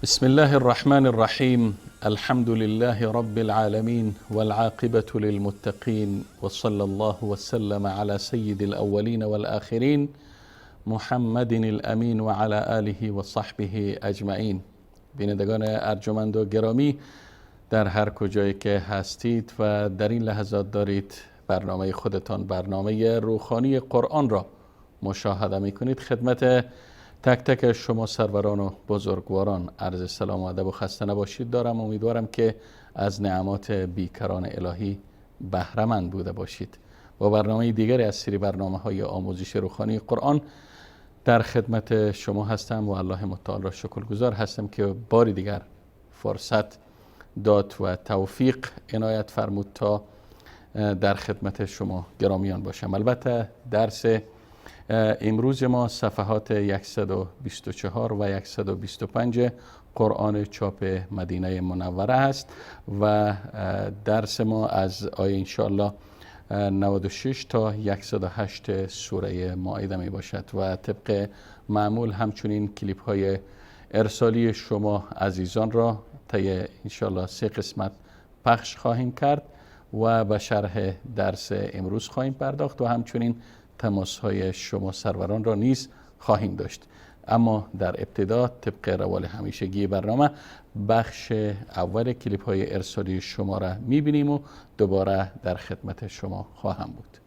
بسم الله الرحمن الرحيم. الحمد لله رب العالمين والعاقبة للمتقين، وصلى الله وسلم على سيد الأولين والآخرين محمد الأمين وعلى آله و صحبه اجمعین. بینندگان ارجمند و گرامی در هر کجایی که هستید و در این لحظات دارید برنامه خودتان، برنامه روحانی قرآن را مشاهده می کنید، خدمت تک تک شما سروران و بزرگواران عرض سلام و ادب و خسته نباشید دارم. امیدوارم که از نعمات بیکران الهی بهره مند بوده باشید. با برنامه دیگری از سری برنامه‌های آموزش روحانی قرآن در خدمت شما هستم و الله متعال را شکرگزار هستم که باری دیگر فرصت داد و توفیق عنایت فرمود تا در خدمت شما گرامیان باشم. البته درس امروز ما صفحات 124 و 125 قرآن چاپ مدینه منوره است و درس ما از آیه انشاءالله 96 تا 108 سوره مائده می باشد و طبق معمول همچنین کلیپ های ارسالی شما عزیزان را طی انشاءالله 3 قسمت پخش خواهیم کرد و به شرح درس امروز خواهیم پرداخت و همچنین تماس های شما سروران را نیز خواهیم داشت. اما در ابتدا طبق روال همیشگی برنامه بخش اول کلیپ های ارسالی شما را میبینیم و دوباره در خدمت شما خواهم بود.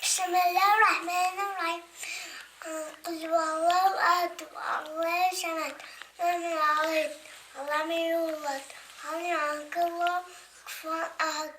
بسم الله الرحمن الرحيم قل هو الله احد الله الصمد لم يلد ولم يولد ولم يكن له كفوا احد.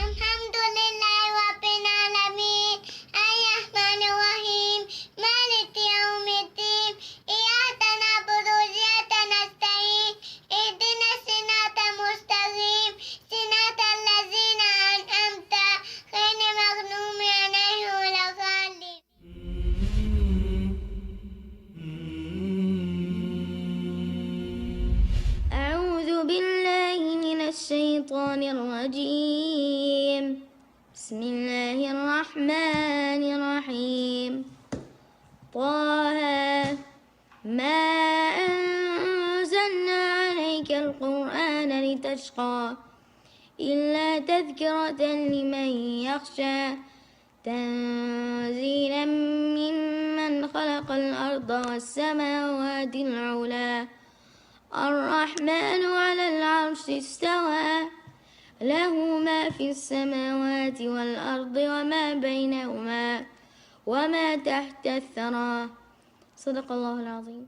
الحمد لله رب العالمين الرحمن الرحيم مالك يوم الدين إياك نعبد وإياك نستعين اهدنا الصراط المستقيم صراط الذين أنعمت غير المغضوب عليهم ولا الضالين. أعوذ بالله من الشيطان الرجيم. بسم الله الرحمن الرحيم. طه ما أنزلنا عليك القرآن لتشقى إلا تذكرة لمن يخشى تنزيلا ممن خلق الأرض والسماوات العلى الرحمن على العرش استوى له ما في السماوات والأرض وما بينهما وما تحت الثرى. صدق الله العظيم.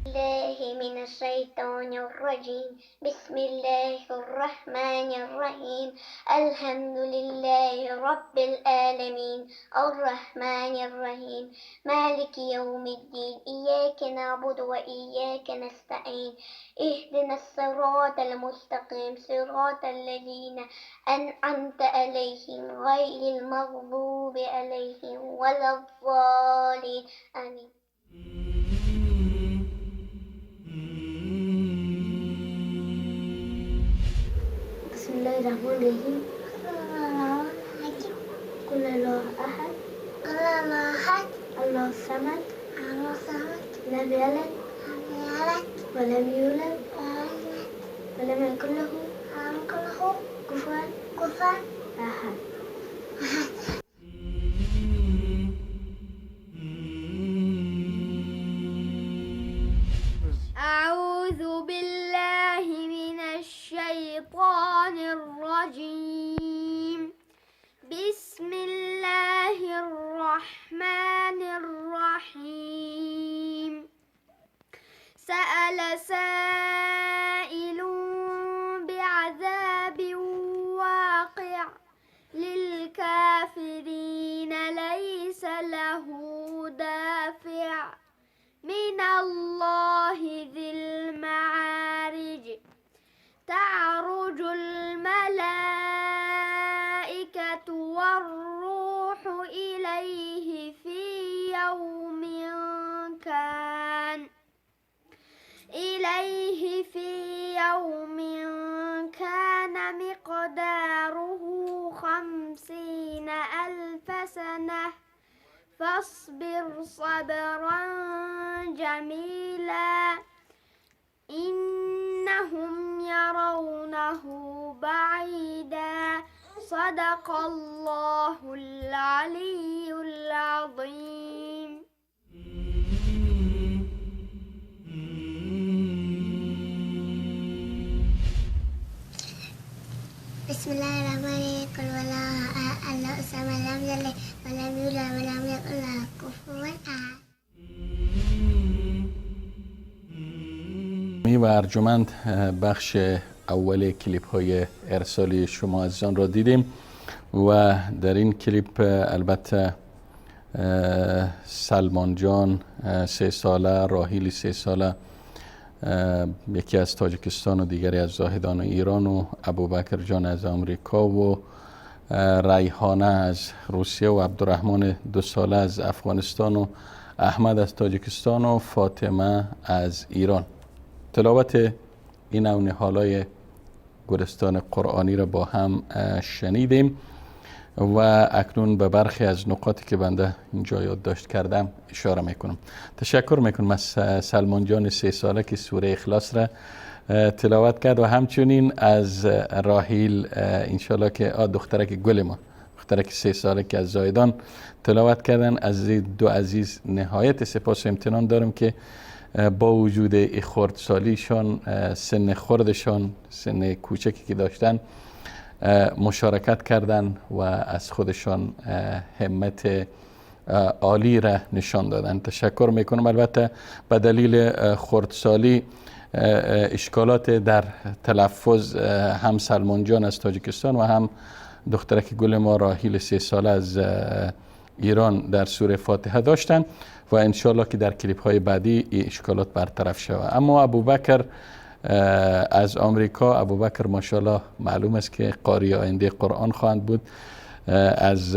الله من الشيطان الرجيم. بسم الله الرحمن الرحيم. الحمد لله رب العالمين الرحمن الرحيم مالك يوم الدين إياك نعبد وإياك نستعين اهدنا الصراط المستقيم صراط الذين أنعمت عليهم غير المغضوب عليهم ولا الضالين آمين. بسم الله الرحمن الرحيم. قل الله أحد الله الصمد لم يلد ولم يولد ولم يكن له كفوا أحد. أعوذ بالله من الشيطان الرجيم. بسم الله الرحمن الرحيم. سأل سائل بعذاب واقع للكافرين ليس له دافع من الله ذي المعارج تعرج الملائكة والروح فاصبر صبرا جميلا إنهم يرونه بعيدا صدق الله العلي العظيم. بسم الله الرحمن الرحيم. قل والله الله الصمد لم يلد ولم يولد ولم يكن له كفوا احد. و ارجمند بخش اول کلیپ های ارسالی شما عزیزان را دیدیم و در این کلیپ البته سلمان جان 3 ساله، راهیل 3 ساله، یکی از تاجیکستان و دیگری از زاهدان ایران و ابوبکر جان از آمریکا و ریحانه از روسیه و عبدالرحمن 2 ساله از افغانستان و احمد از تاجیکستان و فاطمه از ایران تلاوت این نوع نهالای گلستان قرآنی را با هم شنیدیم و اکنون به برخی از نقاطی که بنده اینجا یادداشت کردم اشاره میکنم. تشکر میکنم از سلمان جان 3 ساله که سوره اخلاص را تلاوت کرد و همچنین از راهیل انشالله که دخترک گل ما، دخترک 3 ساله که از زایدان تلاوت کردن. از 2 عزیز نهایت سپاس و امتنان دارم که با وجود خردسالیشان، سن خردشان، سن کوچکی که داشتن، مشارکت کردن و از خودشان همت عالی را نشان دادن. تشکر میکنم. البته به دلیل خردسالی اشکالات در تلفظ هم سلمان جان از تاجیکستان و هم دخترک گل ما راهیل 3 ساله از ایران در سوره فاتحه داشتن و انشالله که در کلیپ های بعدی این اشکالات برطرف شود. اما ابوبکر از آمریکا، ابوبکر ماشاءالله معلوم است که قاری آینده قرآن خواهند بود. از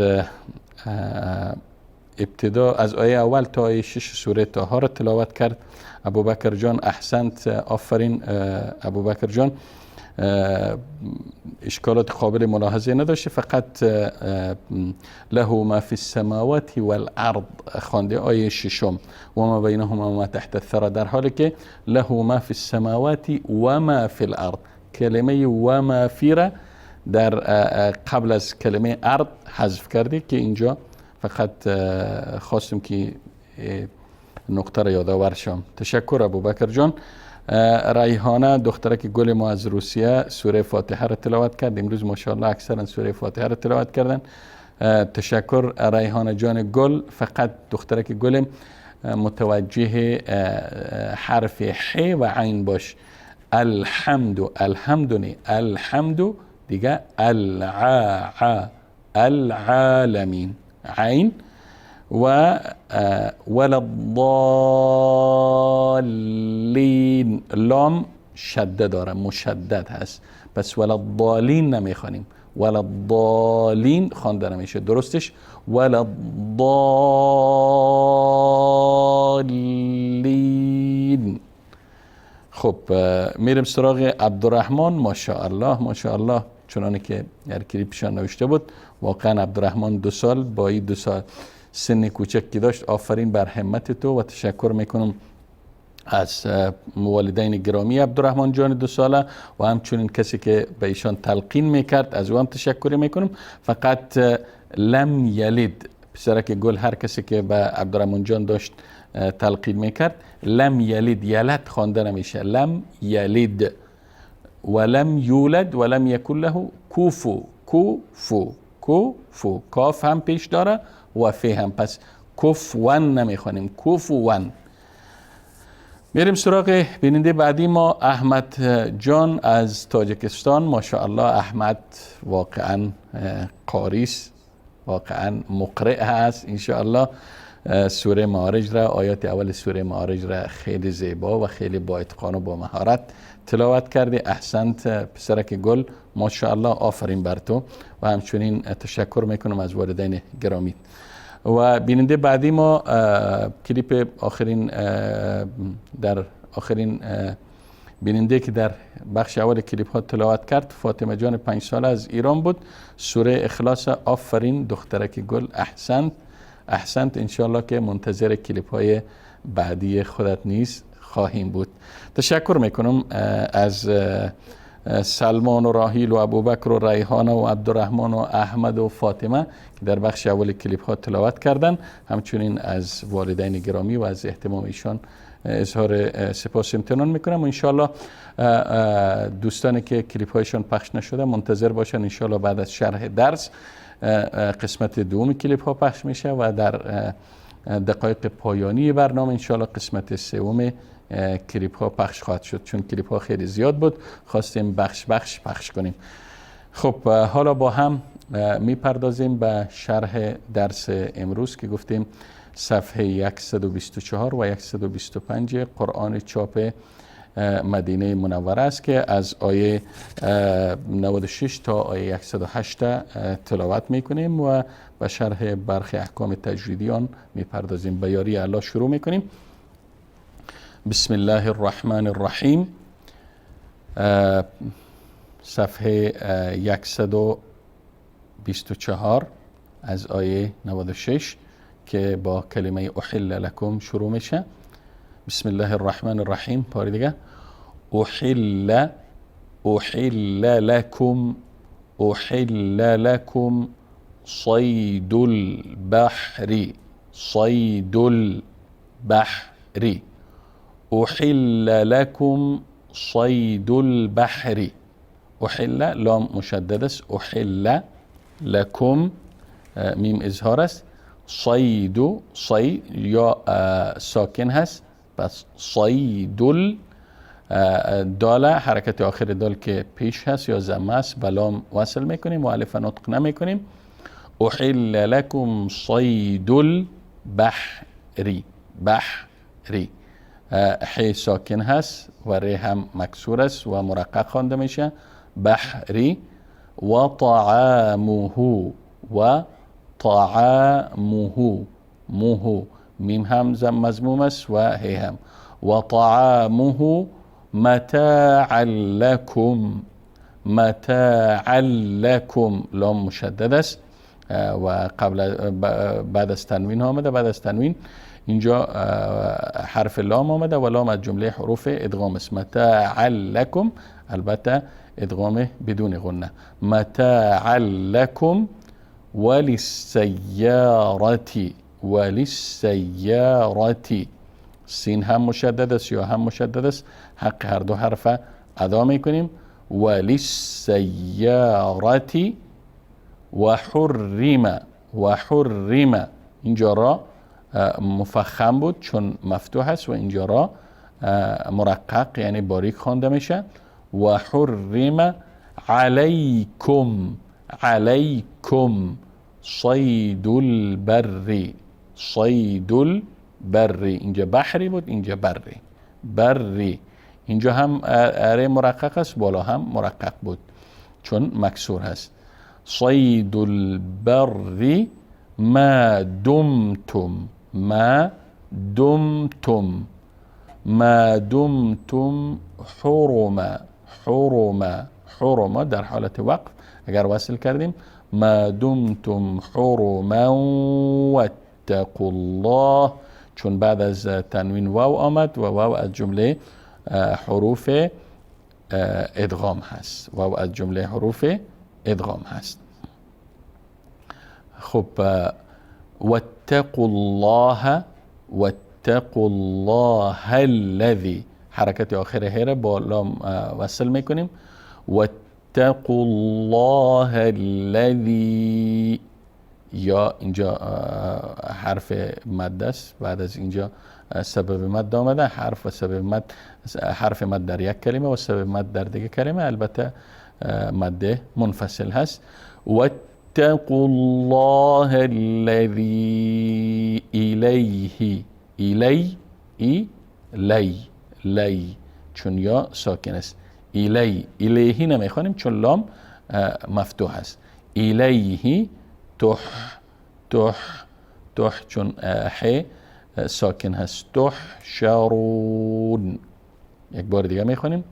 ابتدا از آیه اول تا آیه 6 سوره طه را تلاوت کرد. ابوبکر جان احسنت، آفرین ابوبکر جان. اشکالات قابل ملاحظه نداشته، فقط له ما فی السماوات والارض خوانده آیه 6 و ما بینهما و ما تحت الثرى، در حالی که له ما فی السماوات و ما فی الارض کلمه و ما فی را در قبل از کلمه ارض حذف کرده که اینجا فقط خواستم که نقطه را یادآور شم. تشکر ابوبکر جان. ریحانه دخترک گل ما از روسیه سوره فاتحه را تلاوت کرد. امروز ماشاءالله اکثرا سوره فاتحه را تلاوت کردن. تشکر ریحانه جان گل. فقط دخترک گل متوجه حرف ح و عین باش. الحمد، الحمد نی، الحمد دیگه، العالمین عین و ولضالین لام شده داره، مشدد هست، پس ولضالین نمیخوانیم، ولضالین خوانده نمیشه، درستش ولضالین. خب میرم سراغ عبدالرحمن. ماشاءالله ماشاءالله چنانه که در کلیپشان نوشته بود، واقعا عبدالرحمن 2 سال با این 2 سال سن کوچک که داشت، آفرین بر همت تو و تشکر میکنم از والدین گرامی عبدالرحمن جان 2 ساله و همچنین کسی که به ایشان تلقین میکرد، از او هم تشکر میکنم. فقط لم یلد، پسرک گل هر کسی که به عبدالرحمن جان داشت تلقین میکرد، لم یلد، یلد خوانده نمیشه، لم یلد، ولم یولد ولم یکن له کوفو، کوفو، کوفو، کاف هم پیش داره و فی هم، پس کفوان نمیخوانیم، کوفوان. میریم سراغ بیننده بعدی ما، احمد جان از تاجیکستان. ماشاءالله احمد واقعا قاریس، واقعا مقرئ هست. انشاءالله سوره معارج را، آیات اول سوره معارج را خیلی زیبا و خیلی با اتقان و با مهارت تلاوت کرده. احسنت پسرک گل، ماشاءالله، آفرین بر تو و همچنین تشکر میکنم از والدین گرامی. و بیننده بعدی ما کلیپ آخرین در آخرین بیننده که در بخش اول کلیپ ها تلاوت کرد فاطمه جان 5 ساله از ایران بود. سوره اخلاص، آفرین دخترک گل، احسنت. احسنت. انشالله که منتظر کلیپ های بعدی خودت نیز خواهیم بود. تشکر میکنم از سلمان و راهیل و ابوبکر و ریحانه و عبدالرحمن و احمد و فاطمه که در بخش اول کلیپ ها تلاوت کردن. همچنین از والدین گرامی و از اهتمام ایشان اظهار سپاس امتنان میکنم و انشالله دوستانی که کلیپ هایشان پخش نشده منتظر باشن. انشالله بعد از شرح درس قسمت دوم کلیپ ها پخش میشه و در دقایق پایانی برنامه انشالله قسمت سوم کلیپ ها پخش خواهد شد. چون کلیپ ها خیلی زیاد بود خواستیم بخش پخش کنیم. خب حالا با هم میپردازیم به شرح درس امروز که گفتیم صفحه 124 و 125 قرآن چاپ مدینه منوره است که از آیه 96 تا آیه 108 تلاوت میکنیم و به شرح برخی احکام تجویدی آن میپردازیم. به یاری الله شروع میکنیم. بسم الله الرحمن الرحیم. صفحه 124 از آیه 96 که با کلمه احل لکم شروع میشه. بسم الله الرحمن الرحیم. پاره دیگه. احل لکم صید البحر احل لکم صید البحر. احل لام مشدد است. احل لکم میم اظهار است. صید یا ساکن هست پس صید دال حرکت آخر دال که پیش هست یا ضمه است به لام وصل میکنیم و الف نطق نمیکنیم. احل لکم صید البحری. حی ساکن هست و ری هم مکسور است و مرقق خوانده میشه. بحری. و طعامه موهو میم هم مضموم است و هی هم. و طعامه متاعا لکم لام مشدد است و بعد از تنوین آمده. بعد از تنوین اینجا حرف لام آمده و لام از جمله حروف ادغام است. متاعا لکم البته ادغام بدون غنه. متاعا لکم وللسیارة سین هم مشدد است یا هم مشدد است. حق هر دو حرف ادا میکنیم. وللسیارة و حرم اینجا را مفخم بود چون مفتوح است و اینجا را مرقق یعنی باریک خوانده میشه. و حرم علیکم صید البر. اینجا بحری بود اینجا بری. اینجا هم اره مرقق است بالا هم مرقق بود چون مکسور هست. صید البر ما دمتم حرما در حالت وقف اگر وصل کردیم ما دمتم حرما واتقوا الله چون بعد از تنوین واو آمد و واو از جمله حروف ادغام هست. خب واتقوا الله الذی حرکت آخر هره با لام وصل میکنیم. واتقوا الله الذی یا اینجا حرف مد است. بعد از اینجا سبب مد آمده. حرف مد در یک کلمه و سبب مد در دیگه کلمه البته مد منفصل هست. واتقوا الله الذی الی چون یا ساکن است. الیهی نمیخوانیم چون لام مفتوح است. الیهی تح چون ح ساکن هست. تحشرون. یک بار دیگه میخوانیم.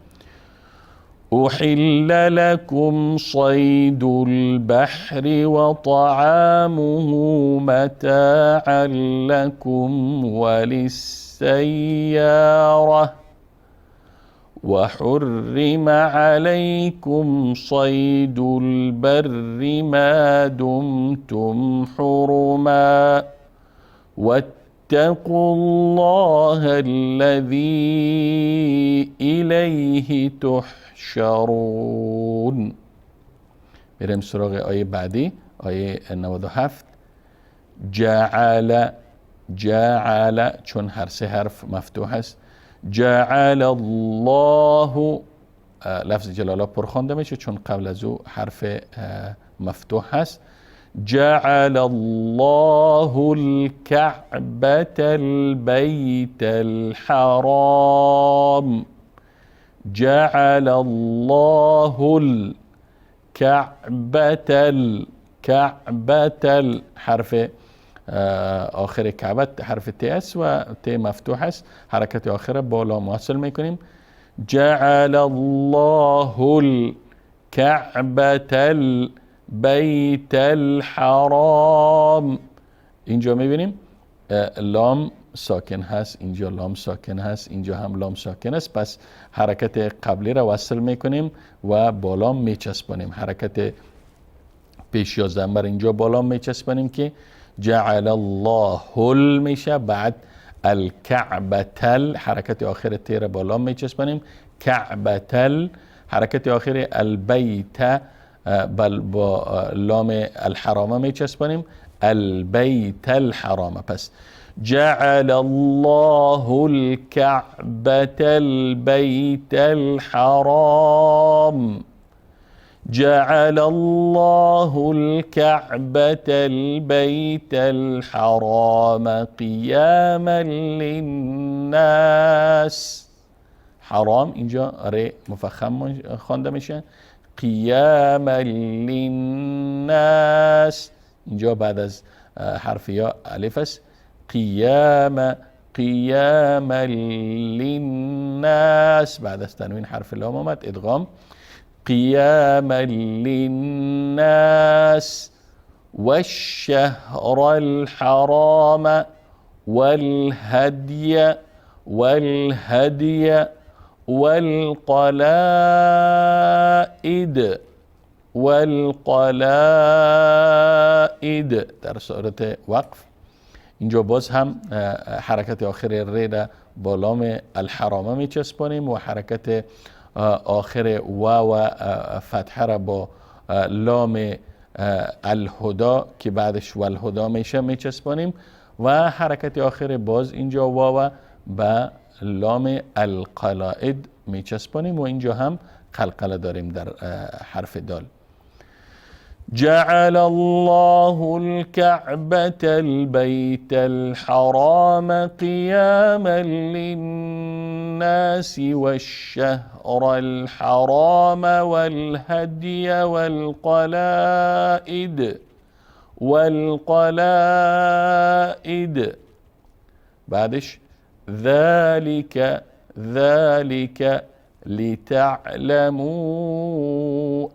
أحل لكم صيد البحر وطعامه متاعا لكم وللسيارة وحرم عليكم صيد البر ما دمتم حرما واتقوا الله الذي إليه تحشرون. بریم سراغ آیه بعدی، آیه 97. جعل چون هر سه حرف مفتوح است، جعل الله لفظ جلاله پر خوانده میشه چون قبل از او حرف مفتوح هست. جعل الله الكعبة البيت الحرام. جعل الله الكعبة حرف آخر کعبت حرف ت است و ت مفتوح است، حرکت آخر بالا واصل میکنیم. جعل الله الكعبة البيت الحرام. اینجا میبینیم لام ساکن هست، اینجا لام ساکن هست، اینجا هم لام ساکن است، پس حرکت قبلی را وصل میکنیم و بالا میچسبانیم. حرکت پیش یا ضمیر اینجا بالا میچسبانیم که جعل الله میشه، بعد الکعبة حرکت آخر ت را بالا میچسبانیم، کعبة حرکت آخر البیت بل با لام الحرام میچسبانیم، البیت الحرام. پس جعل الله الكعبة البيت الحرام. جعل الله الكعبة البيت الحرام قياما للناس. حرام اینجا ر مفخم خوانده میشه، قیاما للناس اینجا بعد از حرف یا الف است، قیاما للناس بعد از تنوین حرف لام آمد ادغام، قياما للناس والشهر الحرام والهدي والقلائد در صورت وقف. اینجا باز هم حرکت آخر ر را با لام الحرام میچسبانیم و حرکت آخر واو فتحه را با لام الهدا که بعدش والهدا میشه میچسبانیم و حرکت آخر باز اینجا واو با لام القلائد میچسبانیم و اینجا هم قلقله داریم در حرف دال. جعل الله الكعبة البيت الحرام قياما للناس والشهر الحرام والهدي والقلائد بعدش ذلك لتعلموا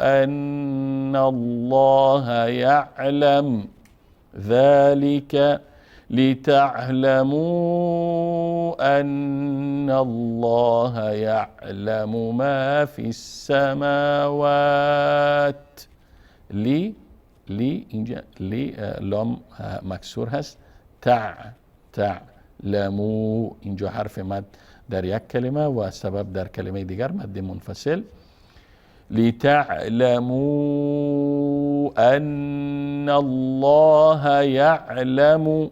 أن الله يعلم. ذلك لتعلموا أن الله يعلم ما في السماوات. لي اینجا لی لام مکسور هست، تعلموا اینجا حرف مد در یک کلمه و سبب در کلمه دیگر مد منفصل. لتعلموا أن الله يعلم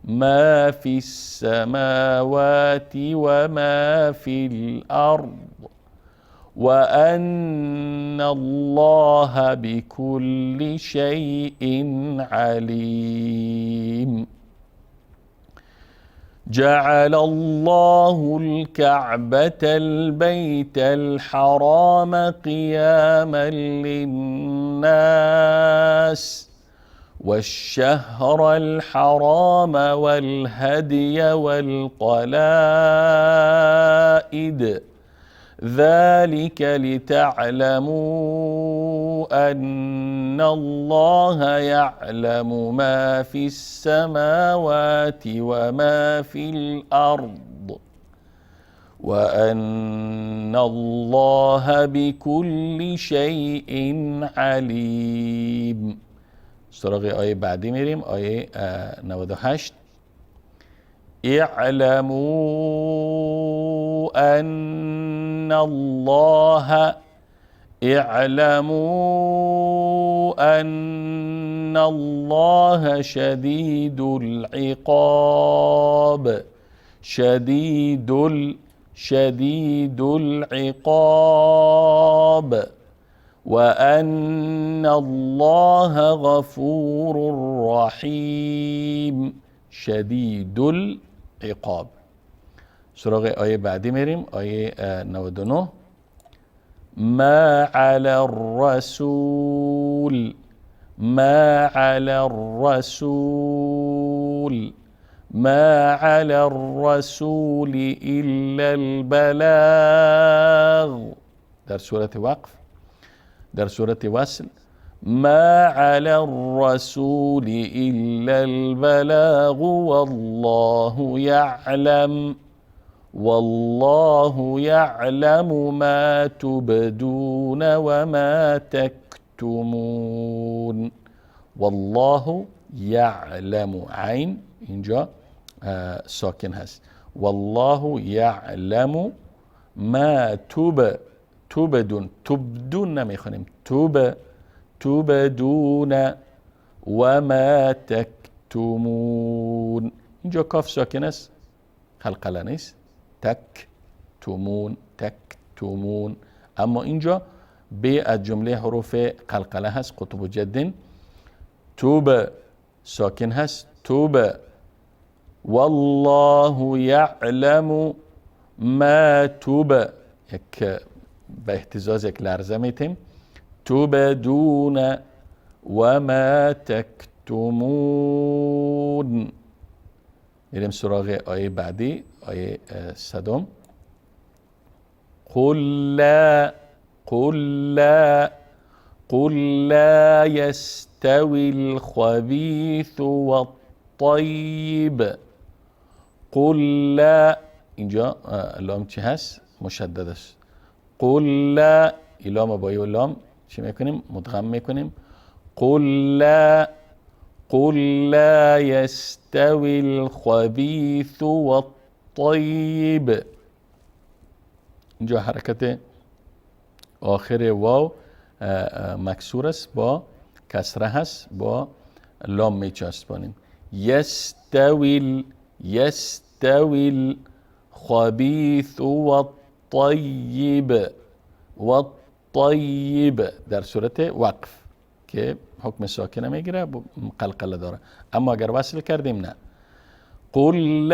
ما في السماوات وما في الأرض وأن الله بكل شيء عليم. جعل الله الكعبة البيت الحرام قياما للناس والشهر الحرام والهدي والقلائد ذلك لتعلموا أن الله يعلم ما في السماوات وما في الأرض وأن الله بكل شيء عليم. سراغ آیه بعدی میریم، آیه 98. اعلموا أن الله شديد العقاب شديد العقاب وأن الله غفور رحيم. شديد العقاب. سراغ آیه بعدی میریم، آیه 99. ما على الرسول إلا البلاغ. در سورة وقف، در سورة وصل. ما على الرسول إلا البلاغ والله يعلم ما تبدون وما تكتمون. والله يعلم، عين اینجا ساکن هست. والله يعلم ما تبدون نمیخونیم، تبدون وما تكتمون. اینجا کاف ساکن است، قلقله نیست. تکتمون. اما اینجا به از جمله حروف قلقله هست. قطب جد. توب ساکن هست، توب. والله يعلم ما توب، یک به اهتزاز یک لرزه میتیم. تبدون وما تكتمون. میریم سراغ آیه بعدی، آیه 100. قل لا يستوي الخبيث والطيب. قل لا، اینجا لام چی هست؟ مشدد است. قل لا، لام با یه لام چی میکنیم؟ مدغم میکنیم. قل لا يستوي الخبيث والطيب. اینجا حرکت آخر واو مکسور است، با کسره هست، با لام میچسبانیم. يستوي الخبيث والطيب در صورت وقف که حکم ساکنه میگیره، قلقله داره. اما اگر وصل کردیم نه. قل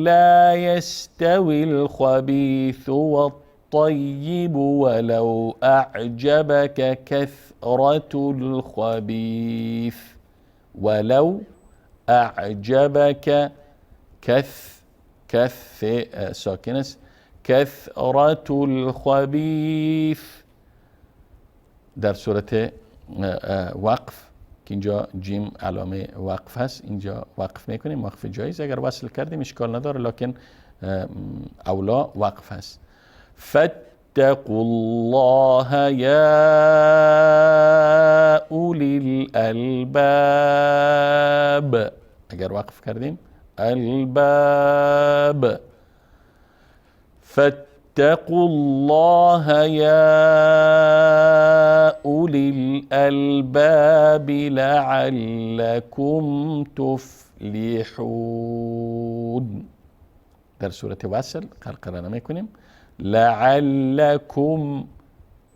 لا يستوي الخبيث والطيب ولو أعجبك كثرة الخبيث. ولو أعجبك كث ساكنس كثرة الخبيث در صورت وقف که اینجا جیم علامه وقف هست، اینجا وقف میکنیم. وقف جایز، اگر وصل کردیم اشکال نداره، لکن اولا وقف هست. فاتقوا الله یا اولی الالباب. اگر وقف کردیم الباب. فاتقوا الله يا أولي الألباب لعلكم تفلحون. در صورت وصل قرقره نمیکنیم. لعلكم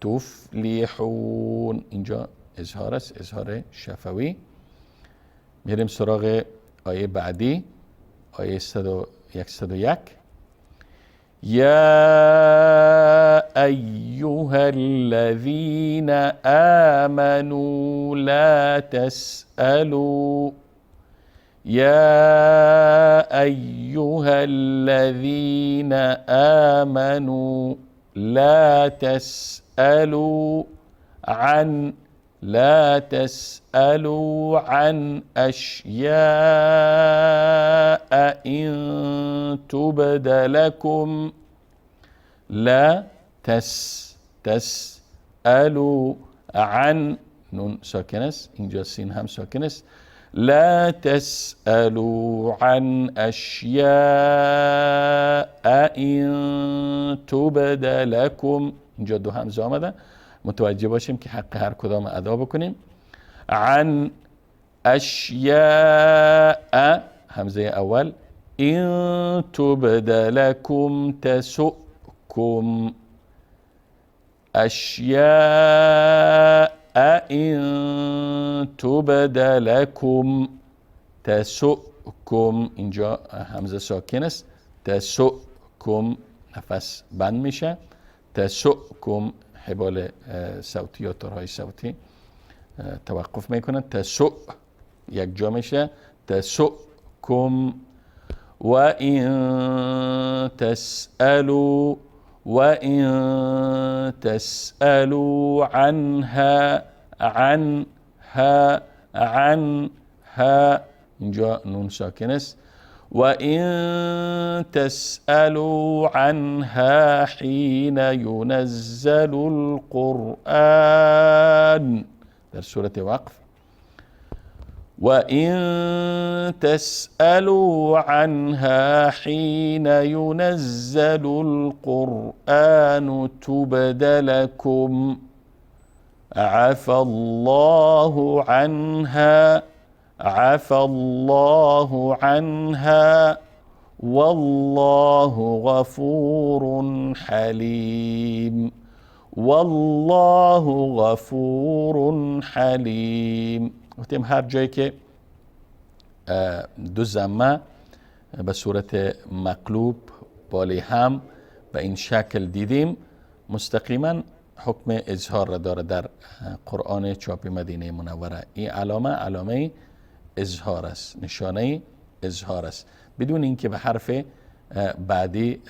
تفلحون، اینجا اظهار است، اظهار شفوی. میریم سراغ آیه بعدی، آیه 101. يا أيها الذين آمنوا لا تسألوا. يا أيها أيها الذين آمنوا لا تسألوا عن أشياء إن تبد لكم لا تسألوا عن نون ساكنس اینجا سین هم ساکنس لا تسألوا عن أشياء إن تبد لكم اینجا دو همزه آمده متوجه باشیم که حق هر کدام ادا بکنیم عن أشياء همزه اول إن تبد لكم تسؤكم أشياء إن تبد لكم تسؤكم اینجا همزه ساکن است تسؤكم نفس بند میشه تسؤكم حبال صوتی یا ترهای صوتی توقف میکنن تسؤ یک جا میشه تسؤكم وإن تسألوا عنها اینجا نون ساکن است وإن تسألوا عنها حين ينزل القرآن در سورة وقف وإن تسألوا عنها حين ينزل القرآن تبد لكم عفى الله عنها والله غفور حليم گفتیم هر جایی که دو ضمه به صورت مقلوب بالی هم به این شکل دیدیم مستقیما حکم اظهار را داره در قرآن چاپی مدینه منوره. این علامه اظهار است، نشانه اظهار است بدون اینکه به حرف بعدی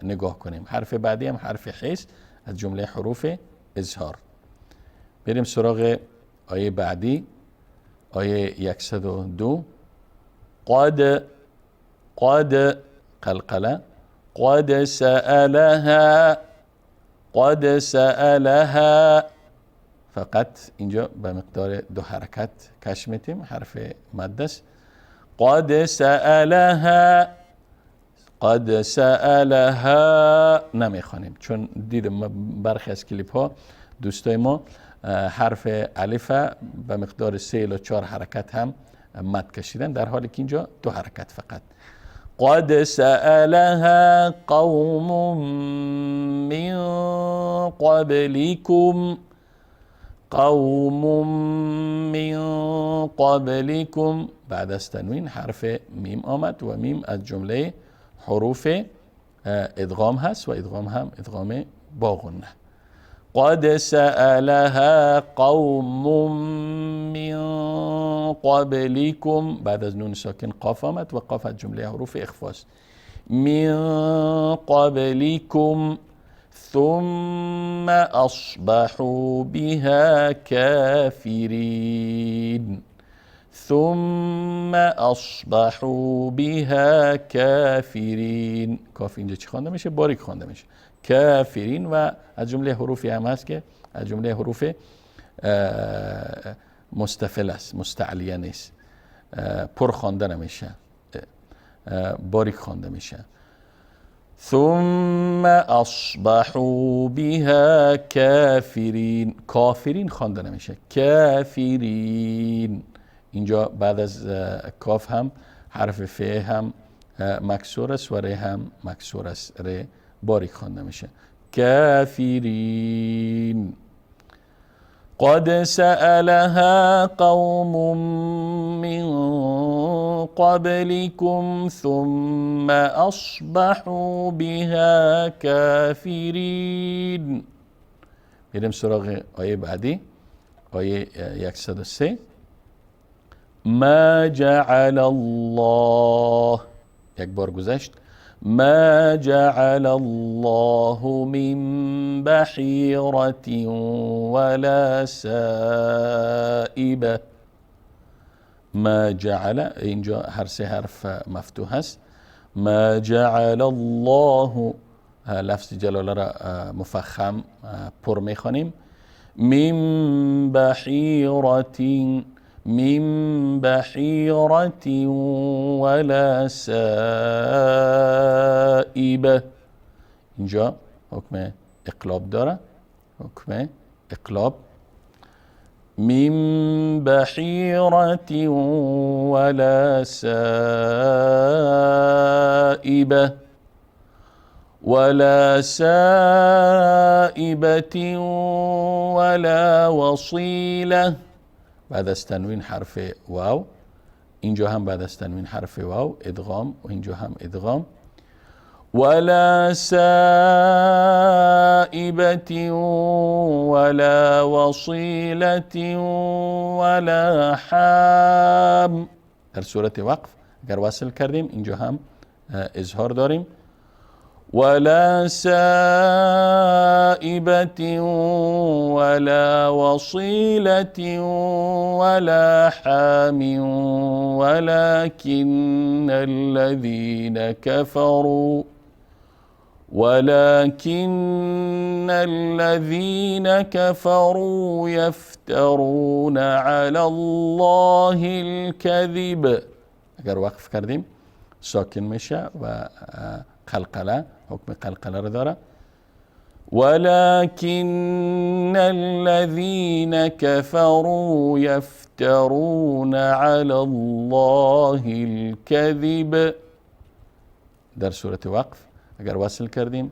نگاه کنیم. حرف بعدی هم حرف حیث از جمله حروف اظهار. بریم سراغ آیه بعدی، آیه 102. قد قلقله قد سألها فقط اینجا به مقدار دو حرکت کش میتیم، حرف مد است. قد سألها نمیخوانیم چون دیدم برخی از کلیپ ها دوستای ما حرف الف به مقدار 3 الی 4 حرکت هم مد کشیدن، در حالی که اینجا دو حرکت فقط. قد سألها قوم من قبلكم بعد از تنوین حرف میم آمد و میم از جمله حروف ادغام هست و ادغام هم ادغام با غنه. قد سألها قوم من قبلكم بعد از نون ساکن قاف آمد و قاف از جمله حروف اخفاست. من قبلكم ثم أصبحوا بها كافرين کاف اینجا چی خوانده میشه؟ باریک خوانده میشه. کافرین و از جمله حروفی هم هست که از جمله حروف مستفل است، مستعلیه نیست، پر خوانده نمیشه، باریک خوانده میشه. ثم اصبحوا بها کافرین، کافرین خوانده نمیشه، کافرین. اینجا بعد از کاف هم حرف ف هم مکسور است و ر هم مکسور است، ر باریک خوانده میشه. کافرین. قد سألها قوم من قبلكم ثم أصبحوا بها كافرين. بریم سراغ آیه بعدی، آیه 103. ما جعل الله یک بار گذشت. ما جعل الله من بحیرة ولا سائبة. ما جعل، اینجا هر سه حرف مفتوح هست. ما جعل الله، لفظ جلاله را مفخم پر میخوانیم. من بحیرة، من بحیرة ولا سائبة. اینجا حکم اقلاب داره، حکم اقلاب. من بحیرة ولا سائبة، ولا سائبة ولا وصيلة. بعد از تنوین حرف واو، اینجا هم بعد از تنوین حرف واو ادغام و اینجا هم ادغام. ولا سائبة ولا وصيلة ولا حام. در صورت وقف اگر وصل کردیم اینجا هم اظهار داریم. ولا سائبة ولا وصيلة ولا حام ولكن الذين كفروا يفترون على الله الكذب. اگر وقف کردیم ساکن میشه و قلقله، حکم قلقله را داره. ولكن الذين كفروا يفترون على الله الكذب. در صورت وقف اگر وصل کردیم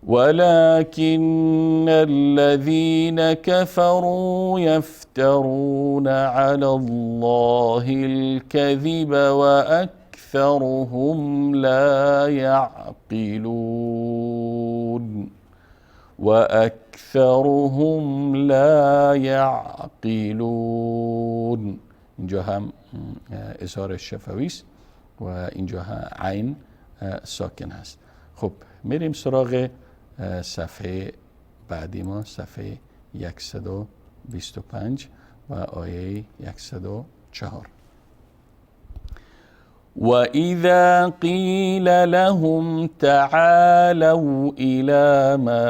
ولكن الذين كفروا يفترون على الله الكذب وأكثرهم لا يعقلون. وأكثرهم لا يعقلون. اینجا هم اظهار شفوی است و اینجا عین ساکن هست. خب میریم سراغ صفحه بعدی ما، صفحه 125 و آیه 104. وَإِذَا قِيلَ لَهُمْ تَعَالَوْا إِلَى مَا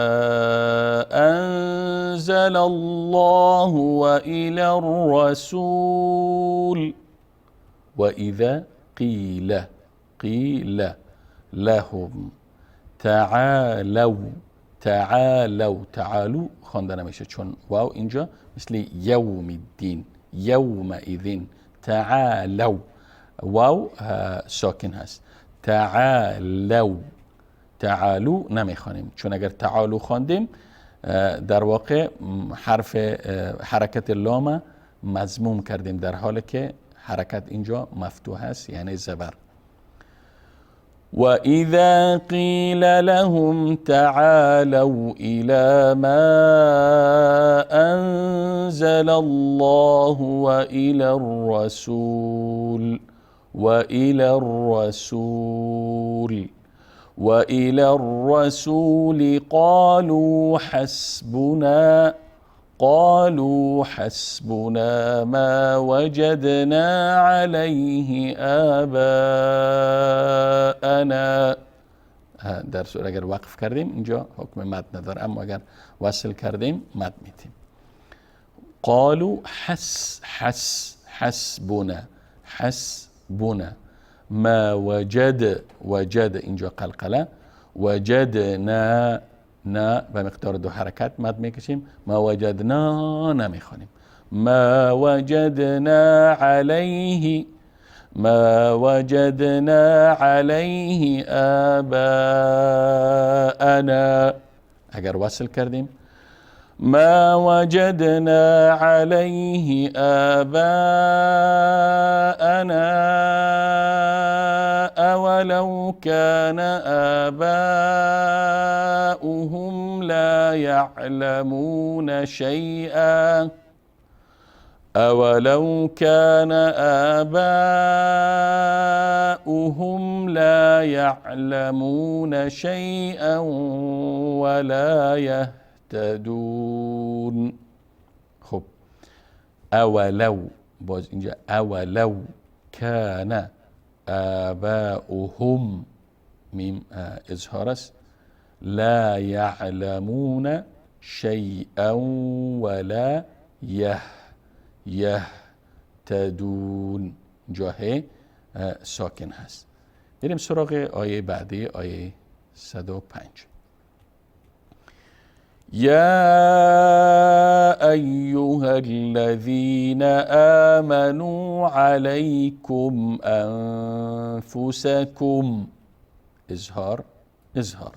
أَنزَلَ اللَّهُ وَإِلَى الرَّسُولِ. وَإِذَا قِيلَ لهم تعالوا خوانده نمیشه چون واو اینجا مثل یوم الدین، یومئذ. تعالوا واو ساکن هست. تعالوا نمیخوانیم چون اگر تعالوا خواندیم در واقع حرکت لام مضموم کردیم، در حالی که حرکت اینجا مفتوح است یعنی زبر. وَإِذَا قِيلَ لَهُمْ تَعَالَوْا إِلَى مَا أَنزَلَ اللَّهُ وَإِلَى الرَّسُولِ قالوا حسبنا ما وجدنا عليه آباءنا. در صورت اگر وقف کردیم اینجا حکم مد نداره، اما اگر وصل کردیم مد میتیم. قالوا حسبنا ما وجد اینجا قلقله، وجدنا نا به مقدار دو حرکت مد میکشیم. ما وجدنا نمیخوانیم. ما وجدنا علیه آباءنا. اگر وصل کردیم ما وجدنا علیه آباءنا أولو كان آباؤهم لا يعلمون شيئا أولو كان آباؤهم لا يعلمون شيئا ولا يهتدون. خب اولو، باز اینجا اولو کان آباؤهم، میم اظهار است، لا یعلمون شیئا ولا یهتدون. اینجا ساکن هست. بریم سراغ آیه بعدی، آیه 105. يا أيها الذين آمنوا عليكم أنفسكم، إظهار إظهار.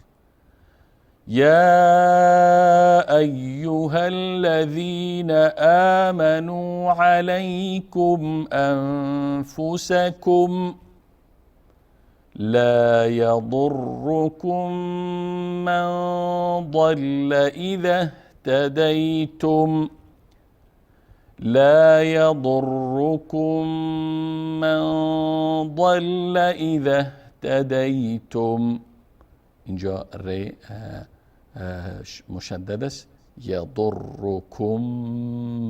يا أيها الذين آمنوا عليكم أنفسكم لا يضركم من ضل إذا اهتديتم، لا يضركم من ضل إذا اهتديتم. اینجا ر مشدد است. یضرکم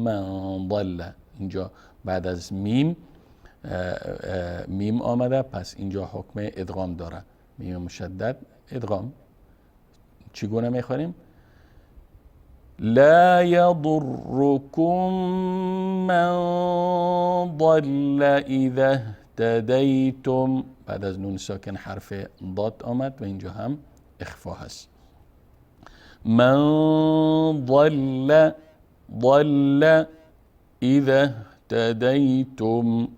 من ضل، اینجا بعد از میم میم آمده، پس اینجا حکم ادغام داره. میم مشدد ادغام. چگونه میخوانیم؟ لا يضركم من ضل اذا اهتديتم، بعد از نون ساکن حرف ضاد آمد و اینجا هم اخفا هست. من ضل اذا اهتديتم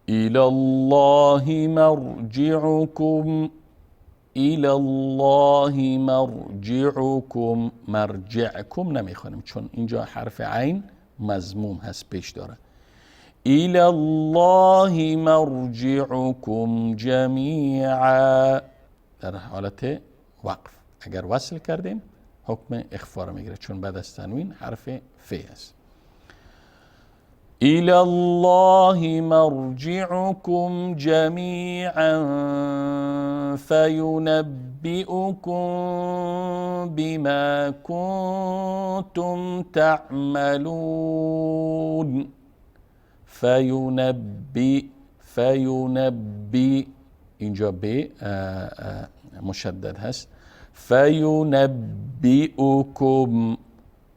إلى الله مرجعكم، إلى الله مرجعكم. مرجعكم نمیخوانیم چون اینجا حرف عین مضموم هست، پیش داره. إلى الله مرجعكم جميعا، در حالت وقف. اگر وصل کردیم حکم اخفا را میگیره چون بعد از تنوین حرف فی است. إلى الله مرجعكم جميعا فينبئكم بما كنتم تعملون. فينبئ اینجا ب مشدد هست. فينبئكم،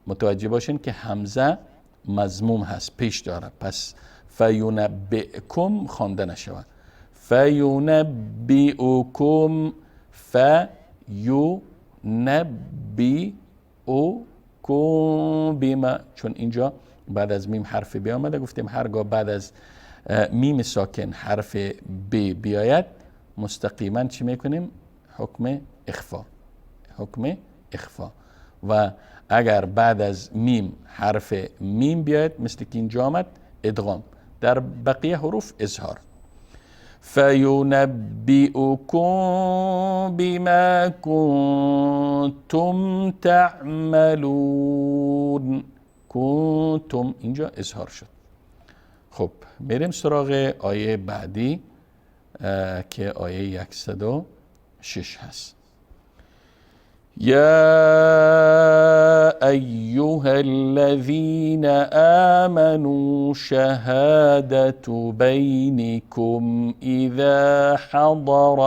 متوجه باشین که همزه مضموم هست، پیش داره، پس فینبئکم خوانده نشود. فینبئکم، فینبئکم بما، چون اینجا بعد از میم حرف ب آمده، گفتیم هرگاه بعد از میم ساکن حرف ب بیاید مستقیما چی میکنیم؟ حکم اخفا، حکم اخفا. و اگر بعد از میم حرف میم بیاید مثل که اینجا آمد ادغام، در بقیه حروف اظهار. فینبئکم بما کنتم تعملون. کنتم اینجا اظهار شد. خب میریم سراغ آیه بعدی که آیه 106 هست. يا أيها الذين آمنوا شهادة بينكم إذا حضر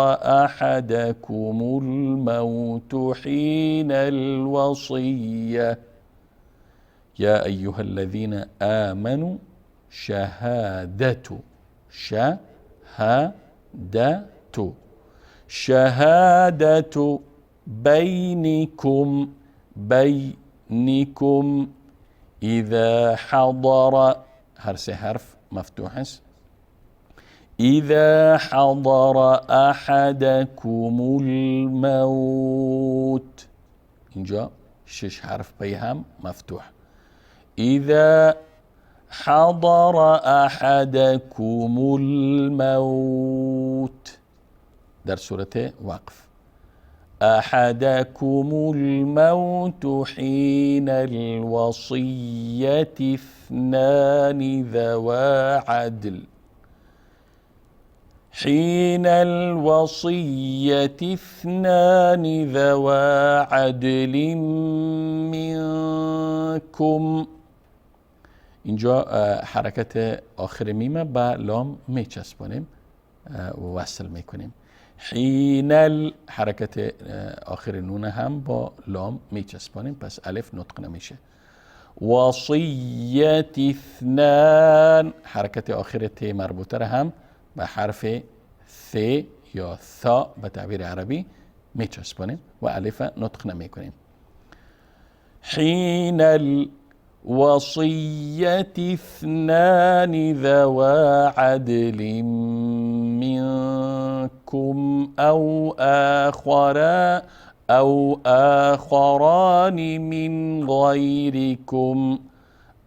أحدكم الموت حين الوصية. يا أيها الذين آمنوا شهادة شهادة بينكم إذا حضر، حرف مفتوح است. إذا حضر أحدكم الموت، اینجا 6 حرف پی هم مفتوح. إذا حضر أحدكم الموت در صورت وقف. أحدكم الموت حين الوصية اثنان ذوى عدل حين الوصية اثنان ذوى عدل منكم. اینجا حرکت آخر میمه با لام میچسبونیم و وصل میکنیم. حین حرکت آخر نون هم با لام میچسبونیم، پس الف نطق نمیشه. وصیت اثنان حرکت آخر ت مربوطه هم به حرف ث یا ثا به تعبیر عربی میچسبونیم و الف نطق نمیکنیم. حین الوصیة اثنان ذوى عدل منكم أو آخران من غيركم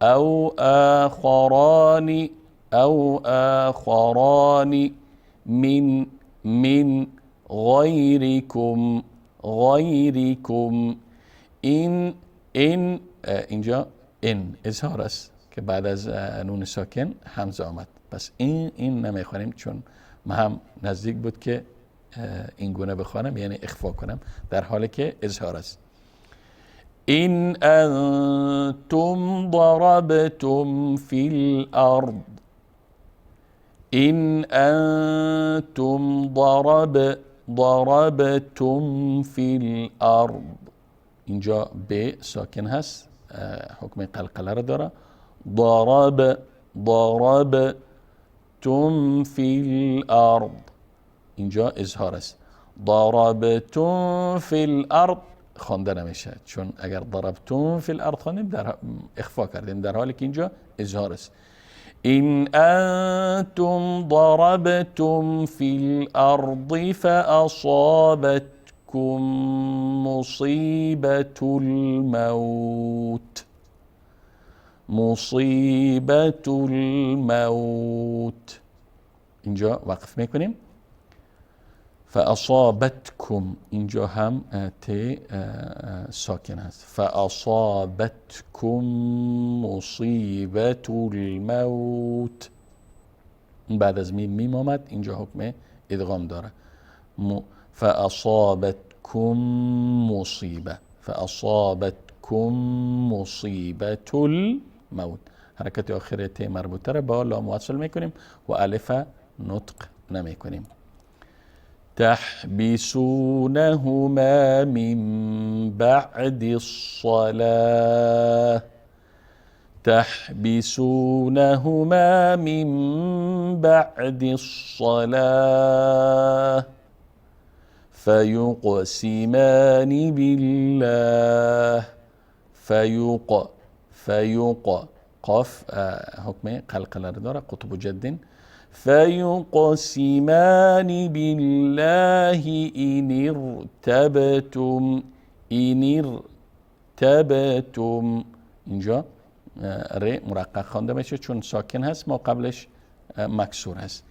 أو آخران من غيركم إن اینجا این اظهار است که بعد از نون ساکن همزه آمد، پس این نمیخوانیم چون ما هم نزدیک بود که این گونه بخوانم یعنی اخفا کنم، در حالی که اظهار است. إن أنتم ضربتم في الأرض إن أنتم ضربتم في الأرض اینجا ب ساکن هست، حکم قلقله را داره. ضربتم في الأرض اینجا اظهار است. ضربتم في الأرض خوانده نمیشه، چون اگر ضربتم في الأرض خوانیم در اخفا کردیم، در حالی که اینجا اظهار است. إن أنتم ضربتم في الأرض فأصابتكم مصيبة الموت اینجا وقف میکنیم. فأصابتكم اینجا هم ت ساکن هست. فأصابتكم مصيبة الموت بعد از میم آمد، اینجا حکم ادغام داره. فأصابتكم مصيبة الموت حرکت آخر ت مربوطه را با لام وصل میکنیم و الف نطق نمیکنیم. تحبسونهما من بعد الصلاة تحبسونهما من بعد الصلاة فيقسمان بالله قاف حكم قلقلة دارة قطب جد. فيقسمان بالله إن ارتبتم اینجا ر مرقق خوانده میشه چون ساکن هست، ما قبلش مکسور هست.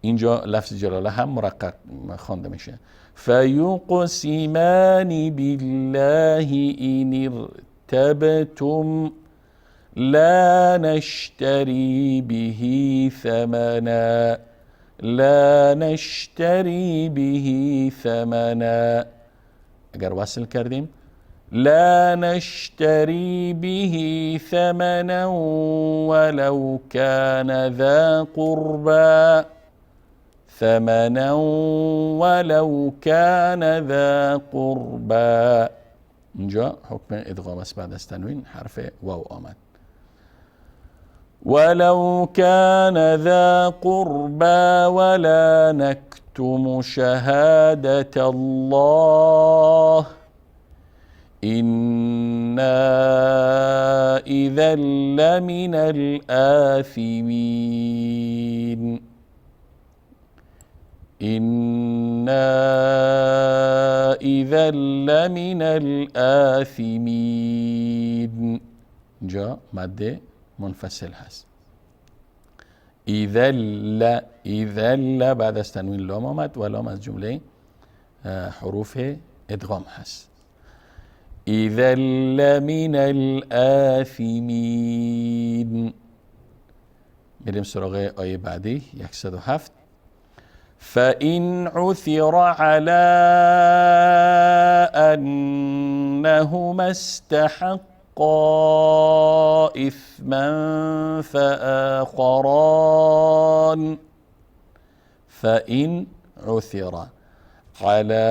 اینجا لفظ جلاله هم مرقق خوانده میشه. فيقسمان بالله إن ارتبتم لا نشتري به ثمنا اگر وصل کردیم لا نشتري به ثمنا ولو كان ذا قربا اینجا حکم ادغام است، بعد از تنوین حرف واو آمد. ولو كان ذا قربى ولا نكتم شهادة الله إنا إذا لمن الآثمين جا ماده منفصل هست. إذا بعد از تنوین لام آمد و لام از جمله حروف ادغام هست. إذا لمن الآثمين. میریم سراغ آیه بعدی 107. فإن عثر على أنهما استحقا إثما فإن عثر على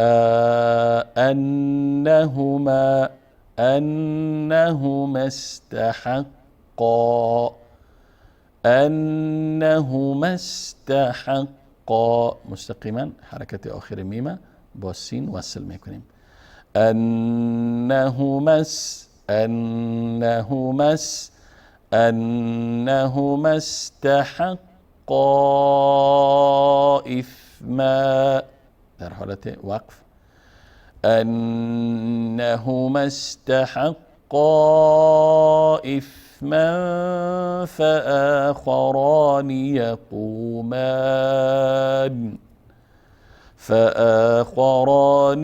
أنهما استحقا مستقيما حركة آخر ميمة با سين وصل میکنیم. أنهما استحقا إثما در حالت وقف. أنهما استحقا إثما فآخران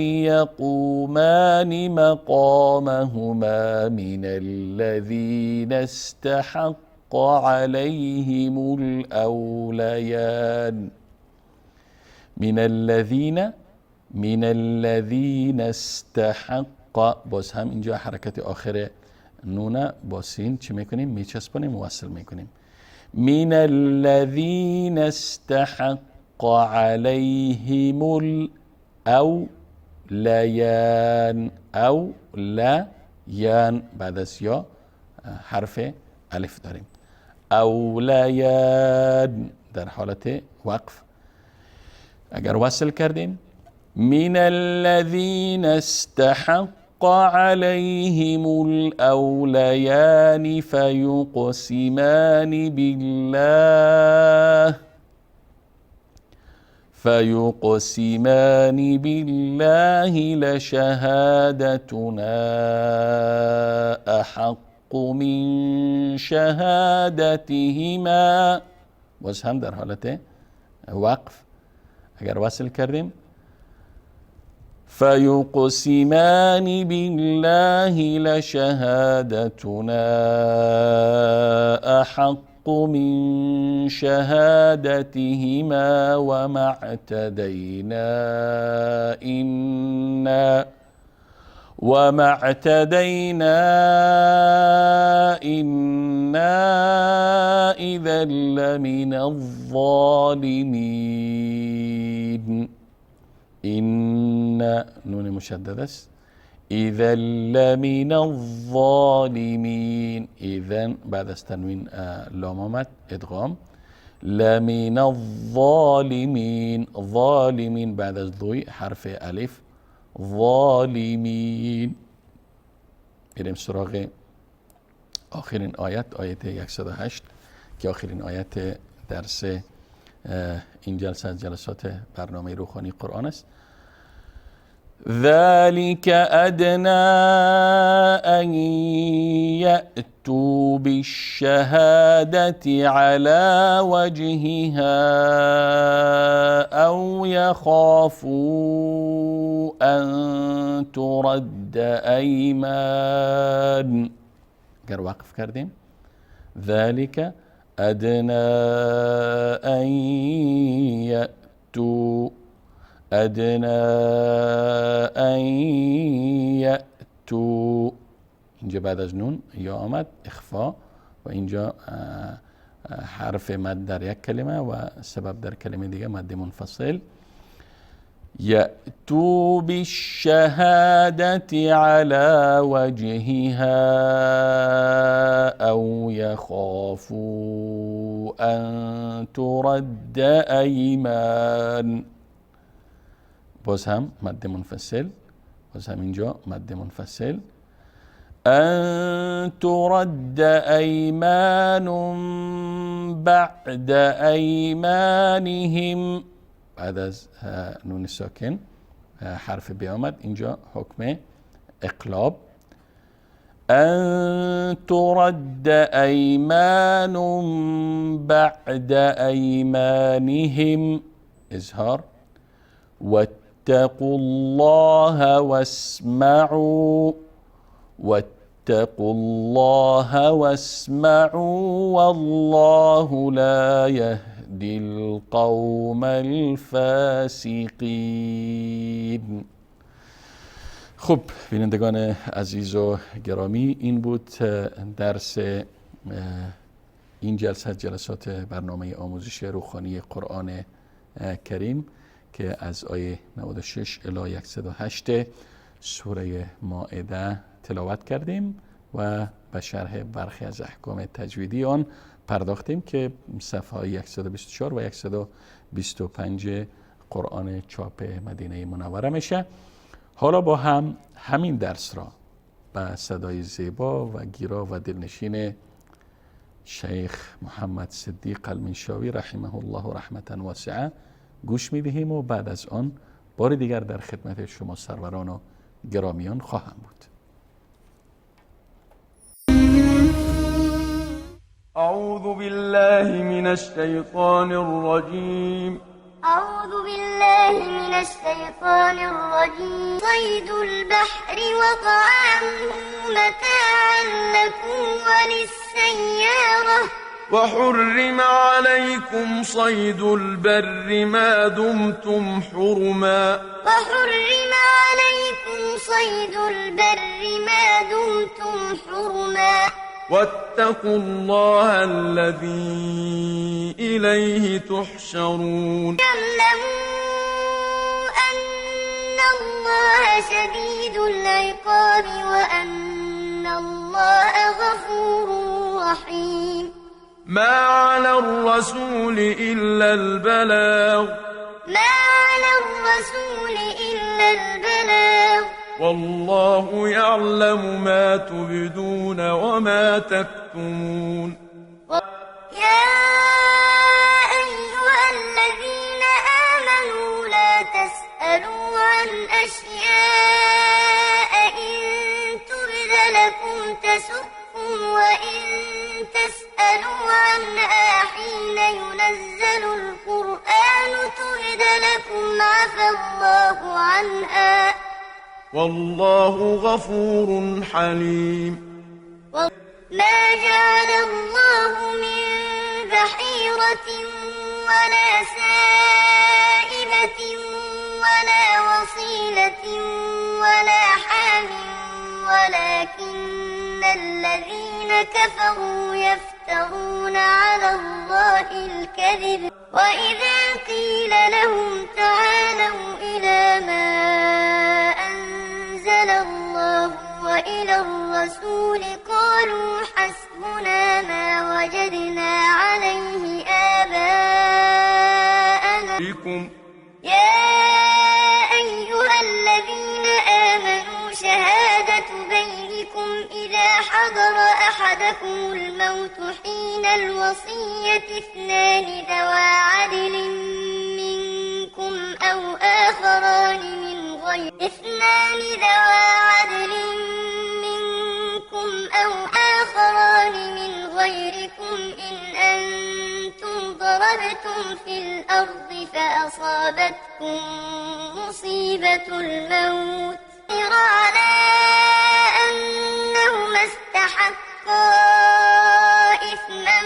يقومان مقامهما من الذين استحق عليهم الأوليان. من الذين استحق، باز هم اینجا حرکت آخر نون با سین چی میکنیم؟ میچسبونیم، موصل میکنیم. من الذين استحق عليهم الأوليان. أوليان بعد از یا حرف الف داریم. أوليان در حالت وقف. اگر وصل کردیم من الذين استحق عليهم الأوليان فيقسمان بالله لشهادتنا أحق من شهادتهما. باز هم در حالت وقف. اگر وصل کردیم فيقسمان بالله لشهادتنا أحق من شهادتهما وما اعتدينا إنا إذا لمن الظالمين. إن نون مشدد است. إذا لمن الظالمين. إذن بعد از تنوین لام آمد ادغام. لمن الظالمين. ظالمين بعد از ضوی حرف الف. ظالمين. بریم سراغ آخرین آیت، آیت 108 که آخرین آیت درس این جلسه از جلسات برنامه روحانی قرآن است. ذلك أدنى أن يأتوا بالشهادة على وجهها أو يخافوا أن ترد أيمان. اگر وقف کردیم ذلك أدنى أن يأتوا اینجا بعد از نون یا آمد اخفا و اینجا حرف مد در یک کلمه و سبب در کلمه دیگه مد منفصل. يأتوا بالشهادة على وجهها أو يخافوا أن ترد أيمان. باز هم مد منفصل. باز هم اینجا مد منفصل. أن ترد أيمان بعد أيمانهم. بعد از نون ساکن حرف بی آمد اینجا حکم اقلاب. أن ترد أيمان بعد أيمانهم إظهار. واتقوا الله واسمعوا واتقوا الله واسمعوا والله لا يهدي القوم الفاسقین. خب بینندگان عزیز و گرامی، این بود درس این جلسه، جلسات برنامه آموزش روحانی قرآن کریم که از آیه 96 الی 108 سوره مائده تلاوت کردیم و به شرح برخی از احکام تجویدی آن پرداختیم که صفحه 124 و 125 قرآن چاپ مدینه منوره میشه. حالا با هم همین درس را به صدای زیبا و گیرا و دلنشین شیخ محمد صدیق المنشاوی رحمه الله رحمتا واسعه گوش میدهیم و بعد از آن بار دیگر در خدمت شما سروران و گرامیان خواهم بود. اعوذ بالله من الشیطان الرجیم. أعوذ بالله من الشيطان الرجيم. صيد البحر وطعامه متاعا لكم وللسيارة وحرم عليكم صيد البر ما دمتم حرما وحرم عليكم صيد البر ما دمتم حرما واتقوا الله الذي إليه تحشرون. اعلموا أن الله شديد العقاب وأن الله غفور رحيم. ما على الرسول إلا البلاغ ما على الرسول إلا البلاغ والله يعلم ما تبدون وما تكتمون. يا أيها الذين آمنوا لا تسألوا عن أشياء إن تبد لكم تسؤكم وإن تسألوا عنها حين ينزل القرآن تبد لكم عفى الله عنها والله غفور حليم. ما جعل الله من بحيرة ولا سائبة ولا وصيلة ولا حام ولكن الذين كفروا يفترون على الله الكذب. وإذا قيل لهم تعالوا إلى ما أنزل الله وإلى الرسول قالوا حسبنا ما وجدنا عليه آباءنا. يا أيها الذين آمنوا شهادة بينكم إذا حضر أحدكم الموت حين الوصية اثنان ذوى عدل منكم أو آخران من غيركم إن أنتم ضربتم في الأرض فأصابتكم مصيبة الموت على أنهما استحقا إثما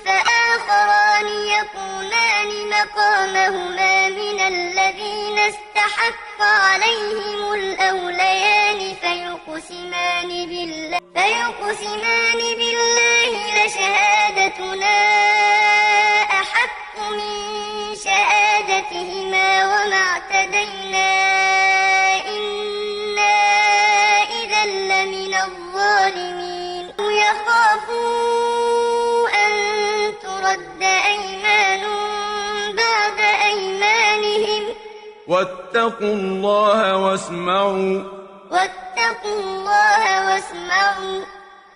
فآخران يكونان مقامهما من الذين استحق عليهم الأوليان فيقسمان بالله لشهادتنا أحق من شهادتهما وما اعتدينا إنا إذا لمن الظالمين. يخافوا أن ترد أيمان بعد أيمانهم واتقوا الله واسمعوا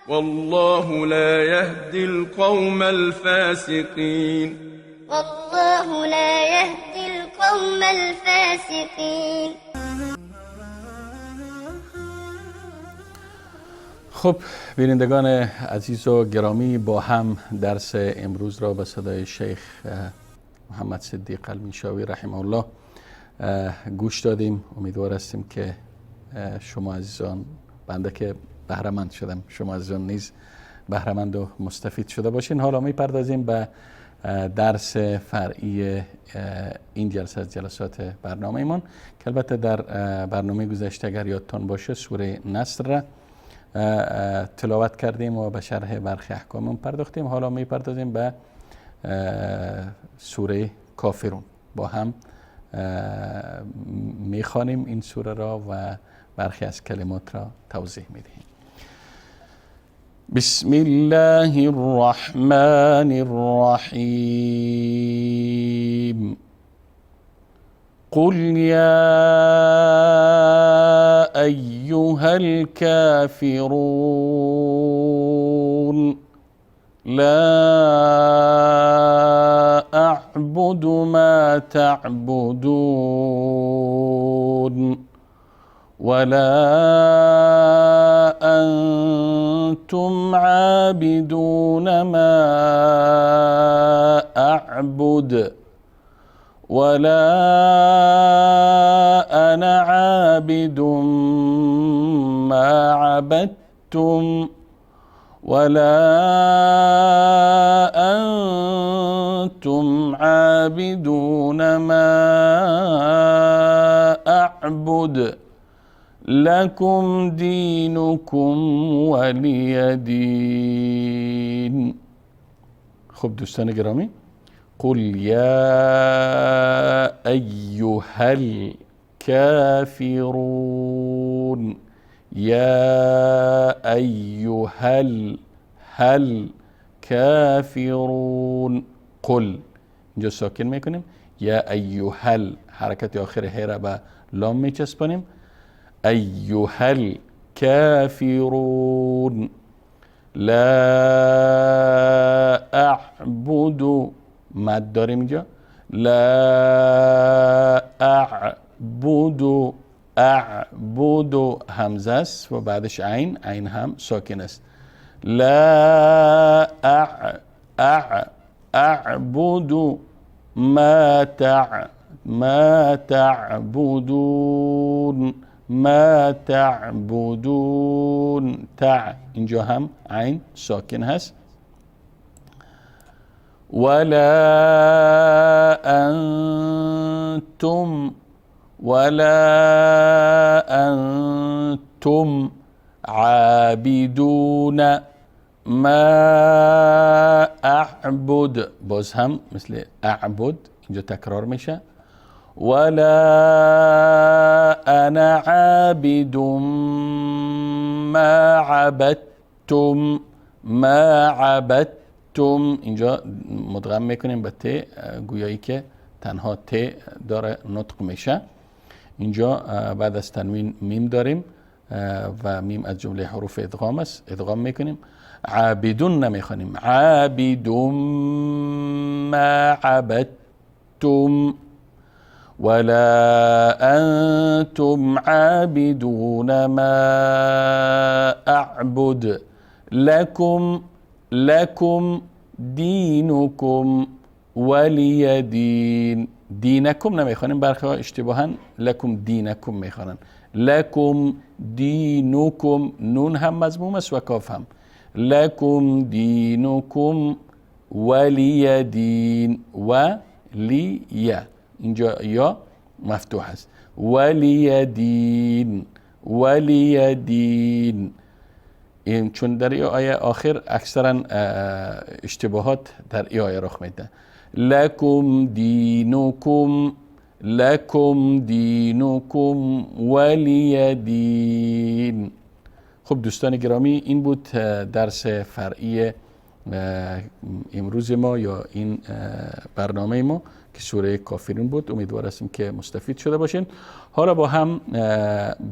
والله لا يهدي القوم الفاسقين. والله لا يهدي القوم الفاسقين. خب بینندگان عزیز و گرامی، با هم درس امروز را به صدای شیخ محمد صدیق المنشاوی رحمه الله گوش دادیم. امیدوار هستیم که شما عزیزان، بنده که بهره‌مند شدم، شما عزیزان نیز بهره‌مند و مستفید شده باشین. حالا میپردازیم به درس فرعی این جلسه از جلسات برنامه ایمان که البته در برنامه گذشته اگر یادتان باشه سوره نصر را تلاوت کردیم و به شرح برخی احکام پرداختیم. حالا میپردازیم به سوره کافرون. با هم میخوانیم این سوره را و برخی از کلمات را توضیح میدهیم. بسم الله الرحمن الرحیم. قل یا ایها الكافرون لا اعبد ما تعبدون ولا أنتم عابدون ما أعبد ولا أنا عابد ما عبدتم ولا أنتم عابدون ما أعبد لكم دینکم ولی دین. خب دوستان گرامی، قل یا ایها الکافرون، یا ایها الکافرون. قل اینجا ساکن میکنیم، یا ایها حرکت آخر ه را به لام میچسبانیم. ایها الکافرون لا اعبد، مد داریم اینجا، لا اعبد، اعبد همزه است و بعدش عین، عین هم ساکن است. لا اعبد ما تعبدون ما تعبدون، اینجا هم عین ساکن هست. ولا انتم عابدون ما اعبد، باز هم مثل اعبد اینجا تکرار میشه. ولا انا عابد ما عبدتم ما عبدتم، اینجا مدغم میکنیم به ت، گویایی که تنها ت داره نطق میشه. اینجا بعد از تنوین میم داریم و میم از جمله حروف ادغام است، ادغام میکنیم. عابدون نمیخوانیم، عابدون ما عبدتم ولا أنتم عابدون ما أعبد لكم دينكم ولي دين. دینکم نمیخوانیم، برخی ها اشتباها لکم دینکم میخوانن. لکم دینکم، نون هم مضموم است و کاف هم. لکم دینکم ولی دین، ولیه اینجا یا مفتوح است. ولی دین ولی دین. این چون در این آیه آخر اکثرا اشتباهات در این آیه رخ میده. لکم دینکم ولی دین. خب دوستان گرامی، این بود درس فرعی امروز ما یا این برنامه ما که سوره کافرون بود. امیدوار هستیم که مستفید شده باشین. حالا با هم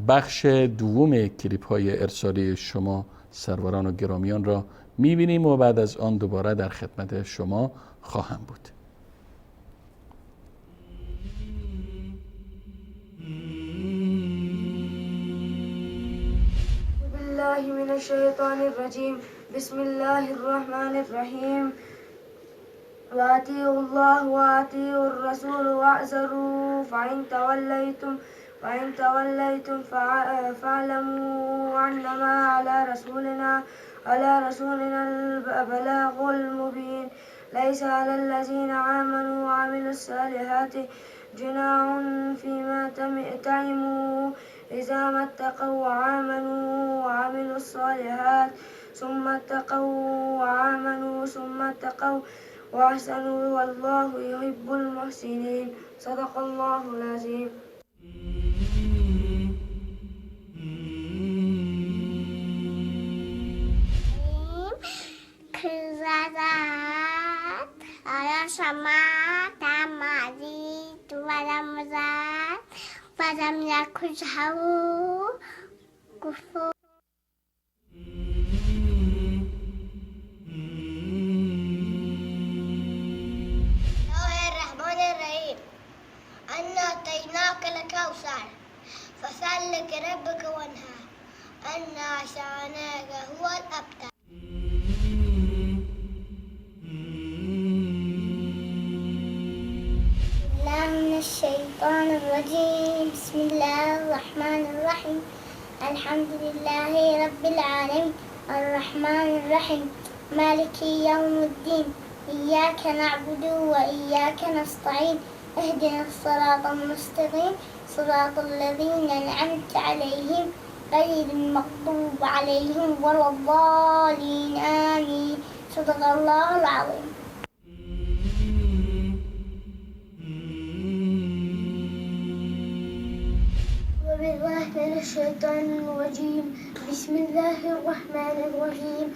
بخش دوم کلیپ های ارسالی شما سروران و گرامیان را میبینیم و بعد از آن دوباره در خدمت شما خواهم بود. بالله من الشیطان الرجیم. بسم الله الرحمن الرحیم. وأطيعوا الله وأطيعوا الرسول واحذروا فإن توليتم فاعلموا أنما على رسولنا البلاغ المبين. ليس على الذين آمنوا وعملوا الصالحات جناح فيما تعموا إذا ما اتقوا وآمنوا وعملوا الصالحات ثم اتقوا وآمنوا ثم اتقوا وأحسنوا والله يحب المحسنين. صدق الله العظيم. Kızarat, arasama, tamazit, varamzat, varam yakuzhavu, kufu. Bismillahirrahmanirrahim. Anna ataynaka al-kawthar, fasalli li rabbika wanhar. Anna sha'naka huwa al-abtar. من الشيطان الرجيم. بسم الله الرحمن الرحيم. الحمد لله رب العالمين الرحمن الرحيم مالك يوم الدين. إياك نعبد وإياك نستعين. اهدنا الصراط المستقيم صراط الذين أنعمت عليهم غير المغضوب عليهم ولا الضالين. آمين. صدق الله العظيم. بالله من الشيطان الرجيم. بسم الله الرحمن الرحيم.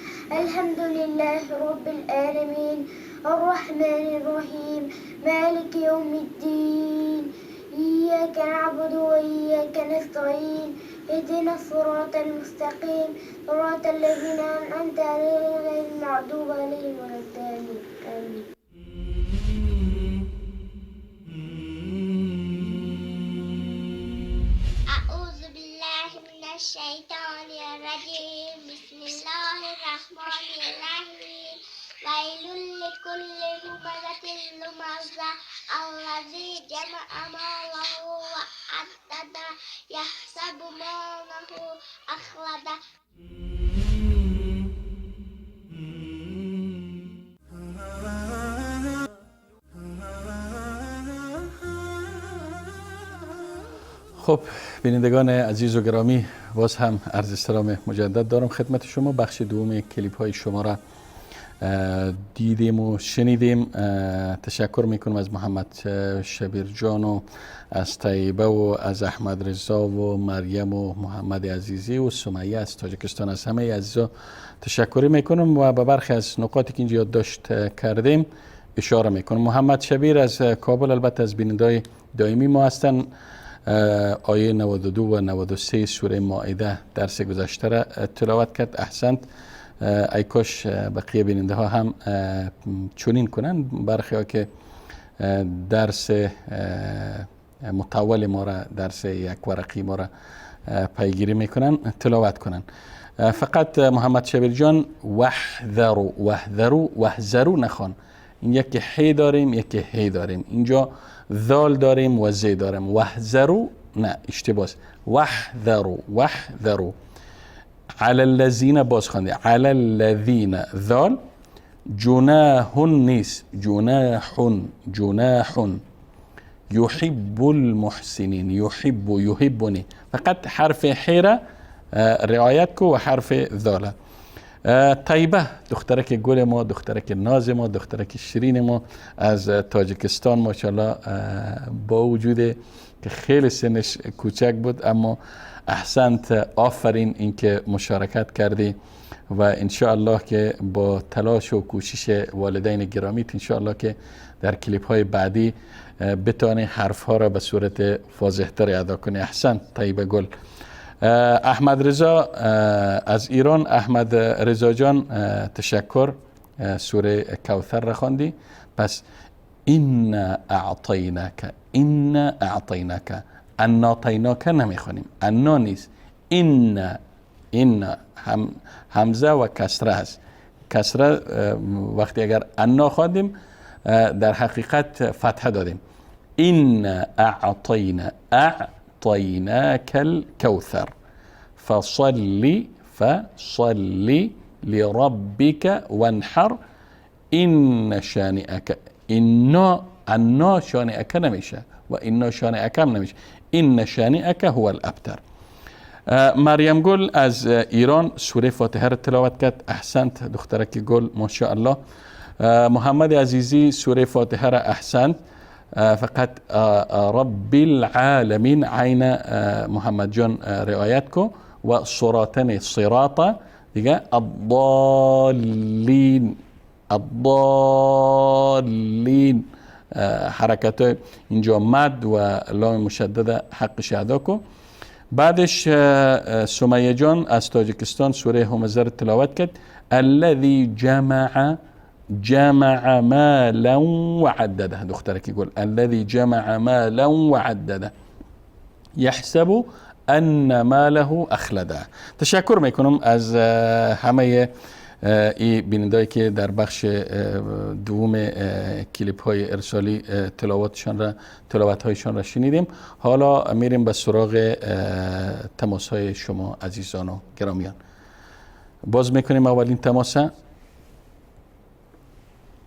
الحمد لله رب العالمين الرحمن الرحيم مالك يوم الدين. إياك نعبد وإياك نستعين. اهدنا الصراط المستقيم صراط الذين أنعمت عليهم غير المغضوب عليهم ولا الضالين. آمين. الشيطان الرجيم. بسم الله الرحمن الرحيم. ويل لكل همزة لمزة الذي جمع ماله وعدده يحسب ماله أخلده. خب بینندگان عزیز و گرامی، باز هم عرض سلام مجدد دارم خدمت شما. بخش دوم کلیپ های شما را دیدیم و شنیدیم. تشکر میکنم از محمد شبیر جان و از طیبه و از احمد رضا و مریم و محمد عزیزی و سمیه از تاجیکستان. از همه عزیزا تشکر میکنم و به برخی از نقاطی که اینجا یادداشت کردیم اشاره میکنم. محمد شبیر از کابل البته از بینندگان دائمی ما هستن. آیه 92 و 93 سوره مائده درس گذشته را تلاوت کرد. احسنت. ای کاش بقیه بیننده ها هم چنین کنن. برخی ها که درس مطول ما را، درس یک ورقی ما را پیگیری میکنن تلاوت کنن. فقط محمد شبیر جان وحذرو نخوان. این یکی حی داریم یکی هی داریم. اینجا ذال داریم و زی داریم. وحذرو نه، اشتباس. وحذرو علی الذین باز خوانده. علی الذین ذال. جناح نیست، جناح یحب المحسنین. یحبنی. فقط حرف حی را رعایت کو و حرف ذال. طیبه دخترک گل ما، دخترک ناز ما، دخترک شیرین ما از تاجیکستان ماشاءالله، با وجود که خیلی سنش کوچک بود اما احسنت، آفرین اینکه مشارکت کردی و انشاءالله که با تلاش و کوشش والدین گرامیت انشاءالله که در کلیپ های بعدی بتانی حرف ها را به صورت واضح تر ادا کنی. احسنت طیبه گل. احمد رضا از ایران. احمد رضا جان تشکر. سوره کوثر را خواندی. پس این اعطیناک، انا اعطیناک نمیخوانیم، انا نیست، این همزه و کسره است. کسره وقتی اگر انا خواندیم در حقیقت فتحه دادیم. إنا أعطيناك الكوثر فصل لربك وانحر إن شانئك أن شانئك نمیشه و إن شانئك هم نمیشه. إن شانئك هو الأبتر. مریم گل از ایران سوره فاتحه را تلاوت کرد. احسنت دخترک گل، ماشاءالله. محمد عزیزی سوره فاتحه را احسنت، فقط رب العالمین عین محمد جان رعایت کو و صراطن صراطا دیگه الضالین حرکت اینجا مد و لام مشدده حقش ادا کو. بعدش سمیه جان از تاجیکستان سوره همزه رو تلاوت کرد. الذي جمع مالا وعدده. دخترك يقول الذي جمع مالا وعدده يحسب ان ماله اخلده. تشکر میکنم از همه ای بینندهایی که در بخش دوم کلیپ های ارسالی تلاوت هایشان را شنیدیم. حالا میریم به سراغ تماس های شما عزیزان و گرامیان. باز میکنیم اولین تماسه.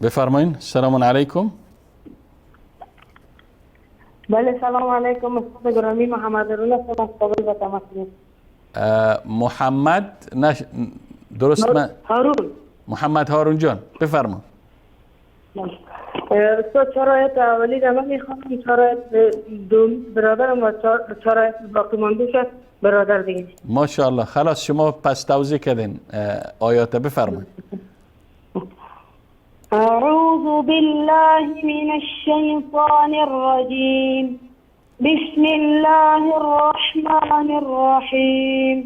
بفرمایین. سلام علیکم. بله سلام علیکم. استاد گرامی محمد رولا هستم از کابل و تماس میگیرم. محمد درست هارون. محمد هارون جان بفرما. استاد شرایط اولی را من میخوام، شرایط برادرم و شرایط باقی مانده شد برادر دیگه. ماشاءالله. خلاص شما پس توضیح کردین آیات، بفرمایید. أعوذ بالله من الشيطان الرجيم. بسم الله الرحمن الرحيم.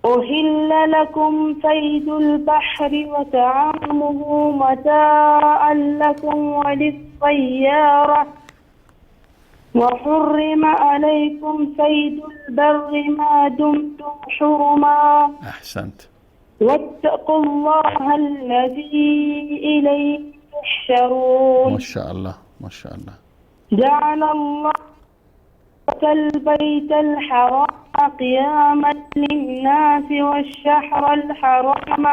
أحل لكم صيد البحر وطعامه متاعا لكم وللسيارة وحرم عليكم صيد البر ما دمتم حرما. أحسنت. واتقوا الله الذي إليه تحشرون. ما شاء الله ما شاء الله. جعل الله البيت الحرام قياما للناس والشهر الحرام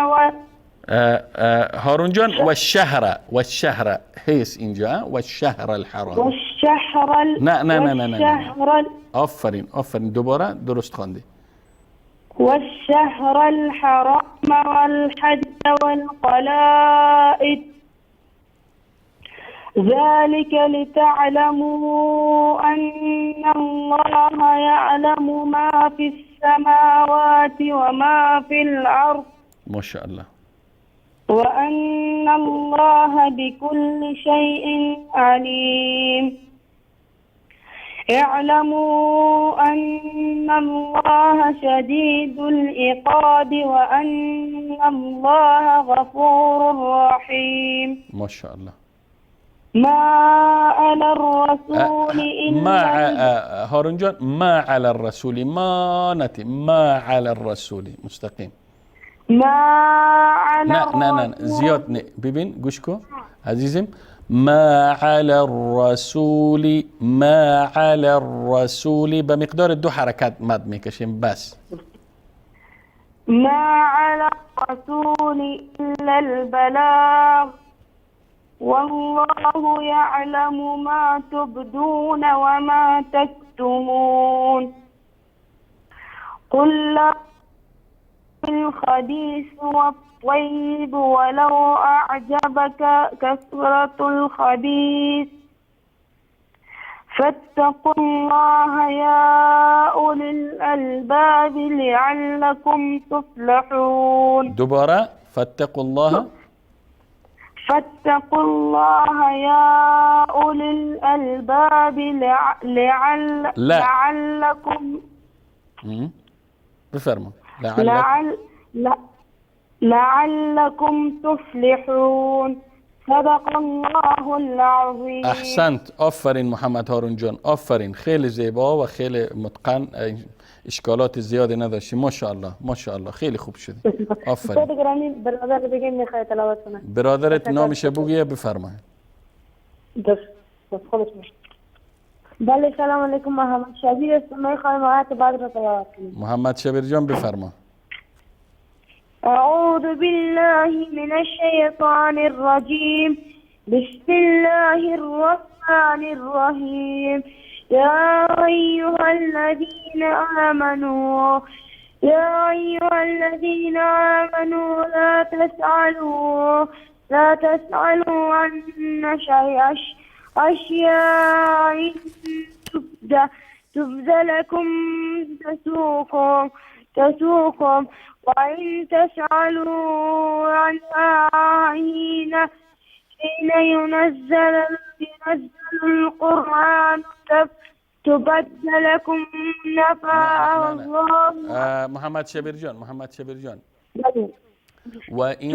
هارون جان والشهر هيس اینجا والشهر الحرام والشهر نه آفرین دوباره درست خواندی. والشهر الحرام والحج والقلائد ذلك لتعلموا أن الله يعلم ما في السماوات وما في الأرض. ما شاء الله. وأن الله بكل شيء عليم. اعلموا أن الله شديد العقاب وأن الله غفور رحيم. ما شاء الله. ما على الرسول إلا هارون جان ما على الرسول ما على الرسول مستقيم. ما على نه زیاد ببین گوش کن عزیزم. ما على الرسول بمقدار 2 حرکت مد میکشیم بس. ما على الرسول إلا البلاغ والله يعلم ما تبدون وما تكتمون. قل لا الخبيث والطيب ولو أعجبك كثرة الخبيث فاتقوا الله يا أولي الألباب لعلكم تفلحون. دوباره فاتقوا الله يا أولي الألباب لعلكم بفرما لعلكم تفلحون. صدق الله العظيم. احسنت. آفرین محمد هارون جان، آفرین. خیلی زیبا و خیلی متقن، اشکالات زیادی نداشتی. ماشاءالله ماشاءالله خیلی خوب شد. آفرین. استاد گرامی برادر دیگه میخواد تلاوت کنه. برادرت نامش بگو بفرمایید. درست خودش میشه. بله سلام علیکم محمد شبیر است میخوایم آیت بعد را تلاوت کنیم. محمد شبیر جان بفرما. أعوذ بالله من الشيطان الرجيم بسم الله الرحمن الرحيم يا أيها الذين آمنوا لا تسألوا عن شيء أشياء تبد لكم تسوكم وإن تسألوا عنها حين ينزل القرآن تبد لكم نفع الله. محمد شبیر جان وإن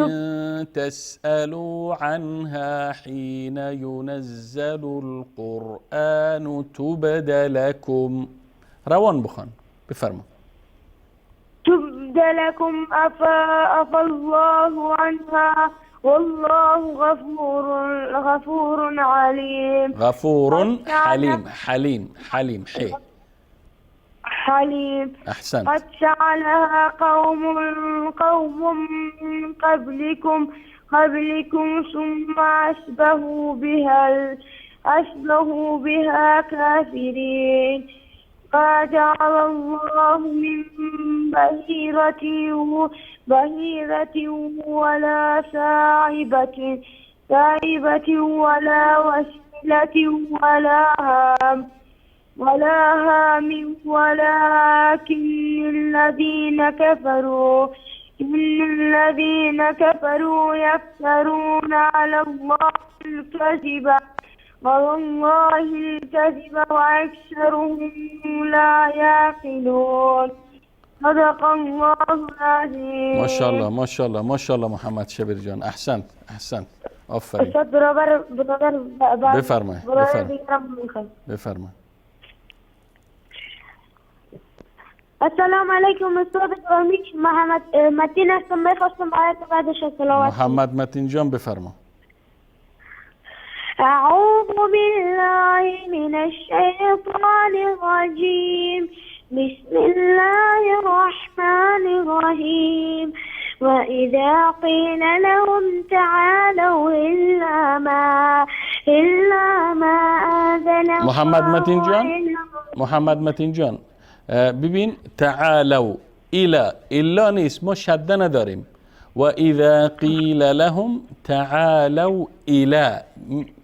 تسألوا عنها حين ينزل القرآن تبد لكم روان بخوان بفرما. تبد لكم عفا الله عنها والله غفور عليم. غفور حليم حليم. أحسنت. قد جعلها قوم من قبلكم ثم أشبهوا بها كافرين. ما جعل الله من بهيرة ولا سائبة ولا وسيلة ولا هام ولكن الذين كفروا يفترون على الله الكذب وأكثرهم لا يعقلون. صدق الله العظيم. ما شاء الله محمد شبیر جان احسنت آفرین. بفرمایید. السلام علیکم استاد گرامی محمد متین هستم میخواستم آیت بعدش تلاوت کنم. محمد متین جان بفرما. أعوذ بالله من الشيطان الرجيم بسم الله الرحمن الرحيم وإذا قيل لهم تعالوا إلا ما أذن محمد متین جان ببین تعالوا الا نیست ما شده نداریم و اذا قیل لهم تعالوا الى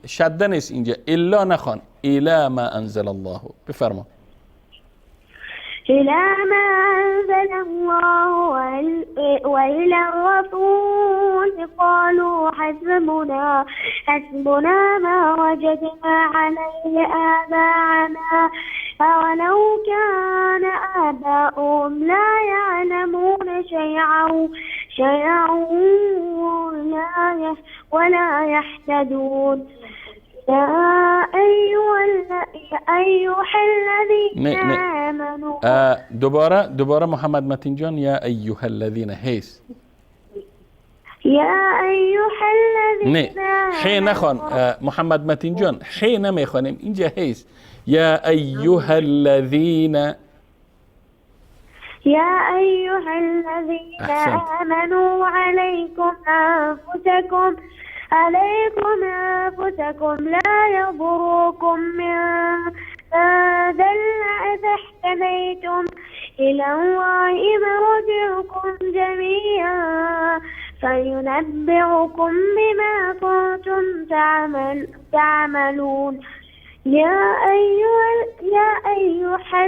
شده نیست اینجا الا نخوان الى ما انزل الله بفرما. إلى ما أنزل الله وإلى الرسول قالوا حسبنا ما وجدنا عليه آباءنا أولو كان آباؤهم لا يعلمون شيئا ولا يهتدون. يا أيها الذين آمنوا دوباره محمد متین جان یا ایها الذین هیس يا أيها الذين حی نخوان محمد متین جان حی نمیخوانیم اینجا هیس يا أيها الذين آمنوا عليكم أنفسكم لا يضركم من ضل إذا احتميتم إلى الله مرجعكم جميعا فينبئكم بما كنتم تعملون. يا أيها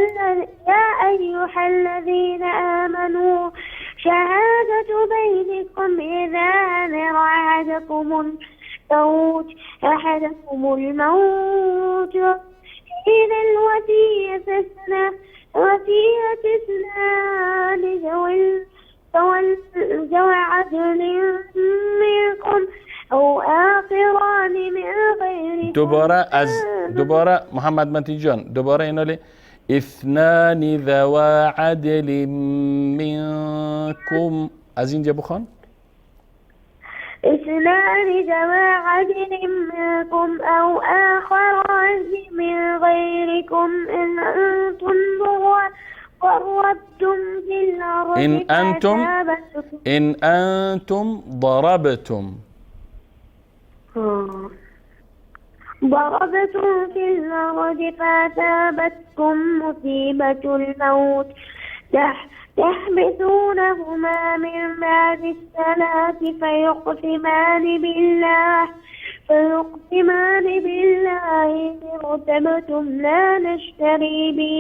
الذين آمنوا شهادة بينكم إذا حضر أحدكم الموت حين الوصية اثنان ذوي عدل منكم أو آخران من غيركم. دوباره محمد متین جان دوباره اینا لی اثنان ذوا عدل منكم از اینجا بخوان. اثنان ذوا عدل منكم أو آخران الأرض من غيركم إن أنتم ضربتم في الأرض إن أنتم ضربتم في الأرض فأصابتكم مصيبة الموت تحبسونهما من بعد الصلاة فيقسمان بالله إن ارتبتم لا نشتري به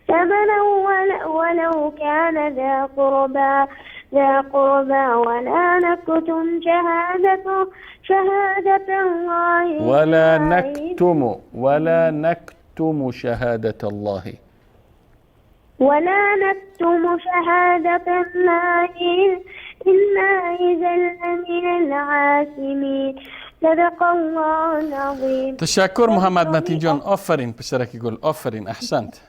ثمنا ولو كان ذا قربى ولا نكتم شهادة الله ولا نكتم شهادة الله إنا إذا لمن العاصمين. صدق الله العظيم. تشكر محمد متین جان. آفرین پسرک گل، آفرین، احسنت.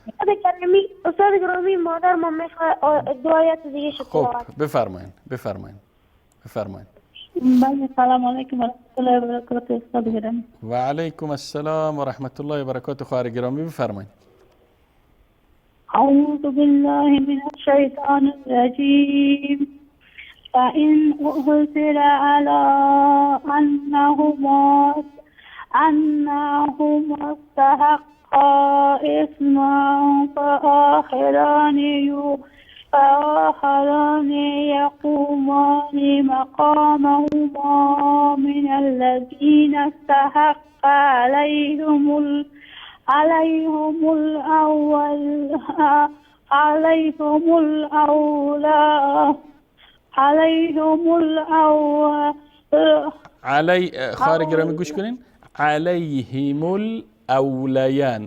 استاد گرامی مادر من میخواد دعایت دیگه خب بفرمایید. بله سلام علیکم و رحمت الله و برکاته استاد گرامی. و علیکم السلام و رحمت الله و برکاته خواهر گرامی بفرمایید. أعوذ بالله من الشيطان الرجيم فإن أهسر على أنهما استحقا إثما فآخران يقومان مقامهما من الذين استحق خارج گرامی گوش کنین. عليهم الأوليان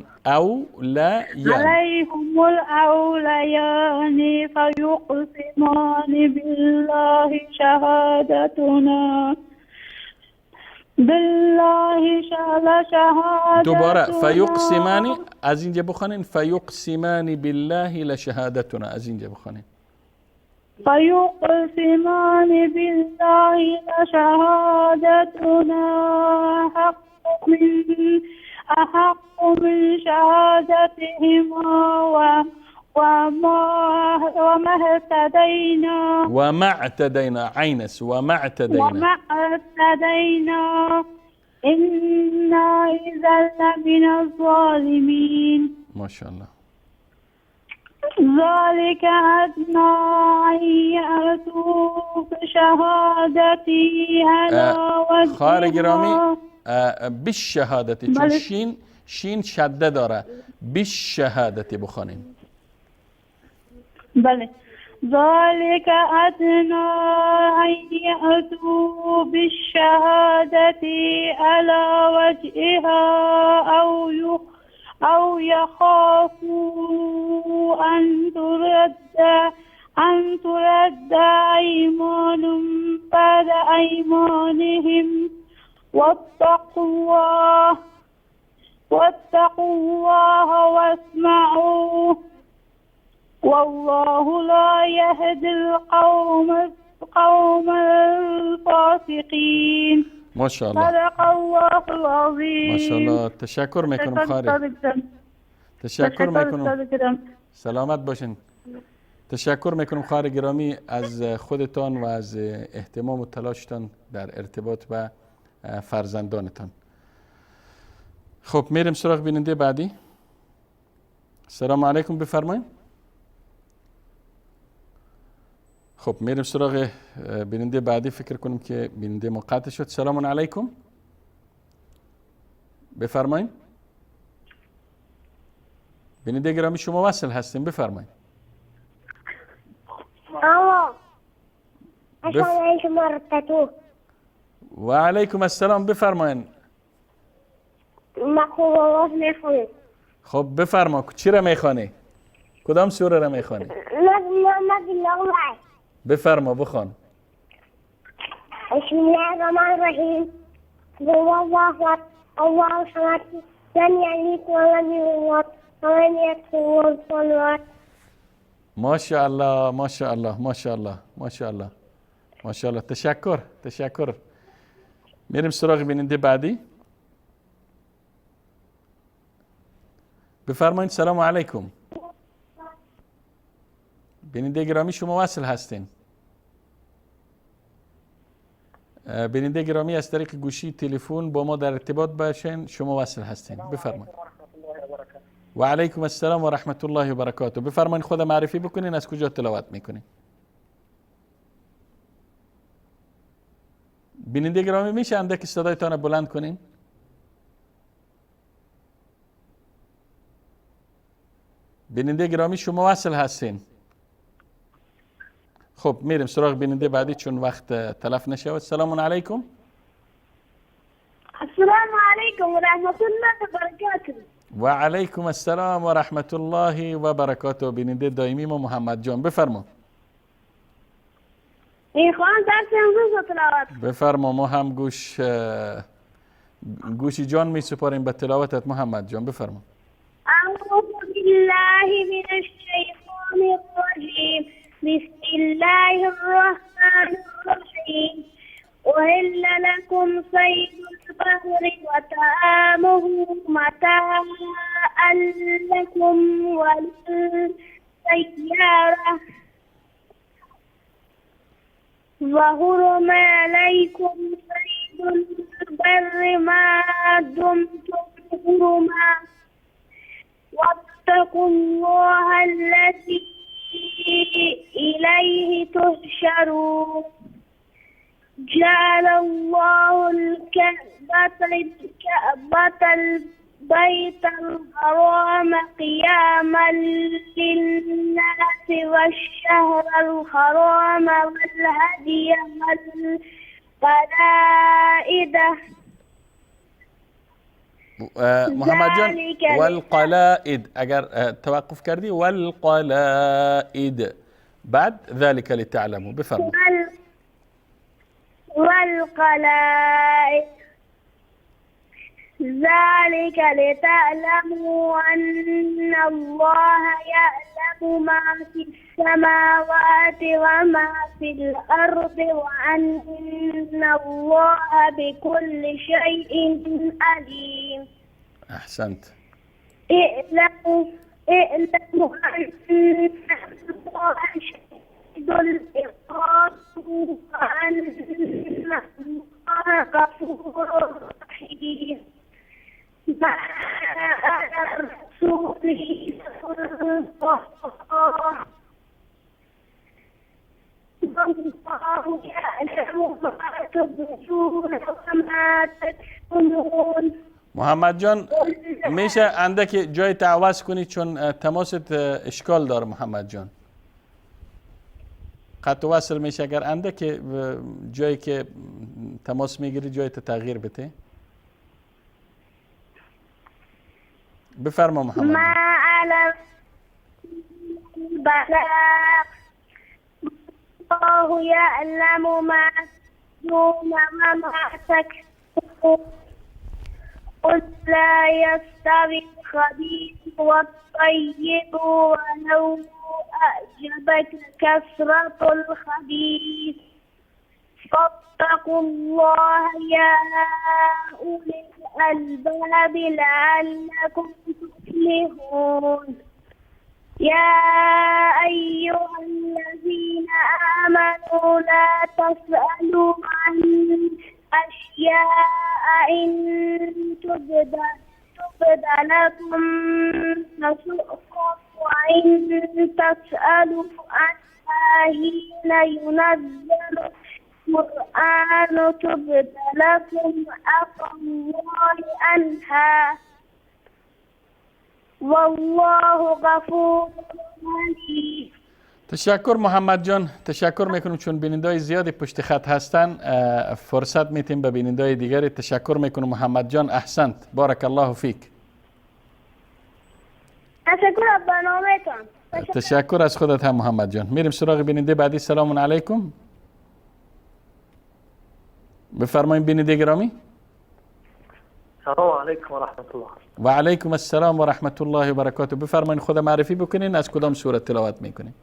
فيقسمان بالله شهادتنا دوباره فیقسمانی از اینجا بخونین. فیقسمانی بالله لشهادتنا از اینجا بخونین. فيقسمان بالله لشهادتنا أحق من شهادتهما وما اعتدينا عينس وما اعتدينا إنا إذا لمن الظالمين. ما شاء الله. ذلك أدنى أن يأتوا بشهادتي على وجهها. خارج گرامی بالشهادتی، چون شین شده داره. بالشهادتی بخونیم. بله. ذلك أدنى أن يأتوا بالشهادة على وجهها أو يخافوا أن ترد أيمان بعد أيمانهم واتقوا الله واسمعوا والله لا يهدي القوم الفاسقين. ما شاء الله. صدق الله العظيم. ما شاء الله. تشکر میکنم خارج. تشکر میکنم. سلامت باشین. تشکر میکنم خواهر گرامی از خودتان و از اهتمام و تلاشتان در ارتباط با فرزندانتان. خب میریم سراغ بیننده بعدی. سلام علیکم بفرمایید. خب میریم سراغ بیننده بعدی. فکر کنم که بیننده ما قطع شد. سلام علیکم بفرمایید. بیننده گرامی شما وصل هستیم بفرمایید. السلام علیکم و رحمت الله. و علیکم السلام بفرمایید. مقولات میخونید. خب بفرما چی را میخوانی؟ کدام سوره را میخوانی؟ بفرما بخوان. بسم الله الرحمن الرحیم. قل الله احد الله الصمد لم یلد ولم یولد ولم یکن له کفوا احد. ما شاء الله ما شاء الله ما شاء الله ما شاء الله ما شاء الله. تشکر. میریم سراغ بیننده بعدی. بفرمایید. سلام علیکم. بیننده گرامی شما وصل هستین. بیننده گرامی از طریق گوشی تلفن با ما در ارتباط باشین. شما وصل هستین. بفرمایید. و علیکم السلام و رحمت الله و برکاته. بفرمایید خود معرفی بکنین، از کجا تلاوت میکنین؟ بیننده گرامی میشه اندک صدایتان بلند کنین؟ بیننده گرامی شما وصل هستین. خب میریم سراغ بیننده بعدی چون وقت تلف نشود. السلام علیکم. السلام علیکم و رحمت الله و برکاته. و علیکم السلام و رحمت الله و برکاته. بیننده دائمی ما محمد جان، بفرما. این خواهم درس امروز رو تلاوت. بفرما. ما هم گوشی جان می سپاریم به تلاوتت محمد جان. بفرما. اعوذ بالله من الشیطان الرجیم. بسم الله الرحمن الرحیم. أهل لكم صيد البحر وطعامه متاعا لكم وللسيارة وحرم عليكم صيد البر ما دمتم حرما واتقوا الله الذي إليه تحشرون. جعل الله الكعبة البيت الحرام قياما للناس والشهر الحرام والهدي والقلائد. محمد جان والقلائد اگر توقف کردی والقلائد بعد ذلك لتعلموا. بفرمایید. والقلائد ذلك لتعلموا أن الله يعلم ما في السماوات وما في الأرض وأن الله بكل شيء عليم. أحسنت. اعلموا أن الله شديد العقاب وأن الله غفور رحيم. ما على الرسول والله يعلم ما تبدون وما تكتمون. محمد جان میشه اندک جای عوض کنی چون تماست اشکال داره. محمد جان قطع وصل میشه، اگر اندک جایی که تماس میگیری جای تغییر بده. بفرما محمد. ما على البلاغ الله يعلم ما تبدون وما تكتمون. قل لا يستوي الخبيث والطيب ولو أعجبك كثرة الخبيث فاتقوا الله يا أولي الألباب لعلكم تفلحون. يا أيها الذين آمنوا لا تسألوا عن أشياء إن تبد لكم تسؤكم وإن تسألوا عنها حين ينزل القرآن تبد لكم عفى الله عنها والله غفور حليم. تشکر محمد جان، تشکر میکنم چون بیننده‌های زیادی پشت خط هستن فرصت میتیم به بیننده‌های دیگری. تشکر میکنم محمد جان، احسنت، بارک الله فیک. تشکر از برنامه‌تان. تشکر از خودت هم محمد جان. میریم سراغ بیننده بعدی. سلام علیکم. بفرمایید بیننده گرامی. سلام علیکم و رحمت الله. و علیکم السلام و رحمت الله و برکاته. بفرمایید خود معرفی بکنین، از کدام سوره تلاوت میکنین؟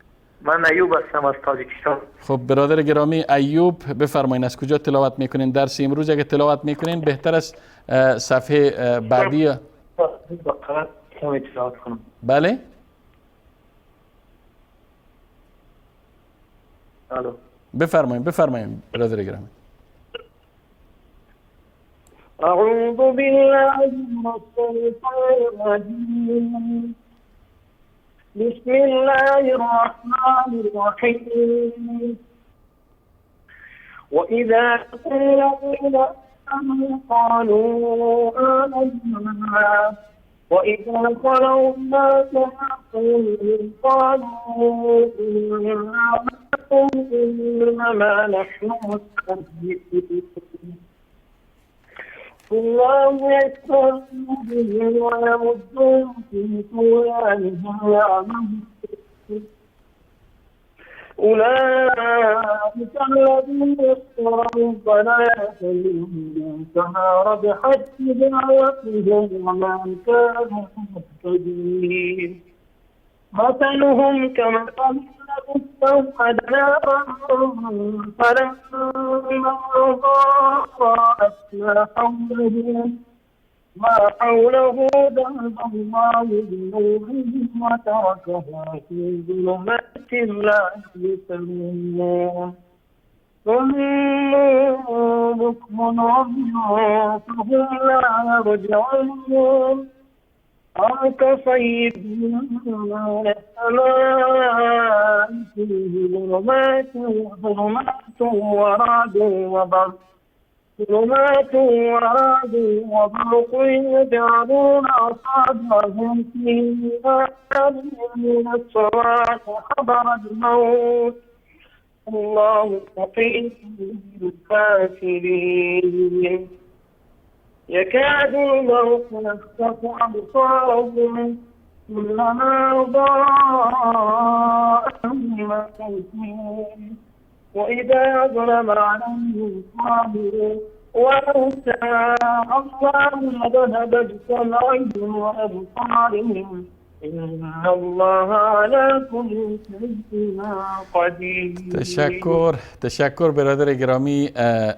من ایوب هستم از تاجیکستان. خب برادر گرامی ایوب، بفرمایید از کجا تلاوت میکنین؟ درس امروز اگه تلاوت میکنین بهتر است صفحه بعدی کمی تلاوت کنم. بله. الو. بفرمایید برادر گرامی. أعوذ بالله من الشيطان الرجيم. بسم الله الرحمن الرحيم. وإذا قيل لهم آمنوا قالوا آمنا وإذا خلوا الناس معهم قالوا إنا معكم إنما نحن مستهزئون الله يستهزئ بهم ويمدهم في طغيانهم يعمهون أولئك الذين اشتروا الضلالة بالهدى فما ربحت تجارتهم وما كانوا مهتدين مثلهم كمثل الذي استوقد نارا فلما أضاءت ما حوله ذهب الله بنورهم وتركها في ظلمات لا يبصرون ثم بكم عمي فهم لا يرجعون كصيب من السماء فيه ظلمات ورعد وبرق يجعلون أصابعهم في آذانهم من الصواعق حضر الموت الله محيط بالكافرين يكاد الموت يخطف أبصارهم كلما أضاء لهم مسكين وإذا أظلم عليهم قالوا ولو شاء الله لذهب بسمعهم وأبصارهم إن الله على كل شيء قدير. تشکر برادر گرامی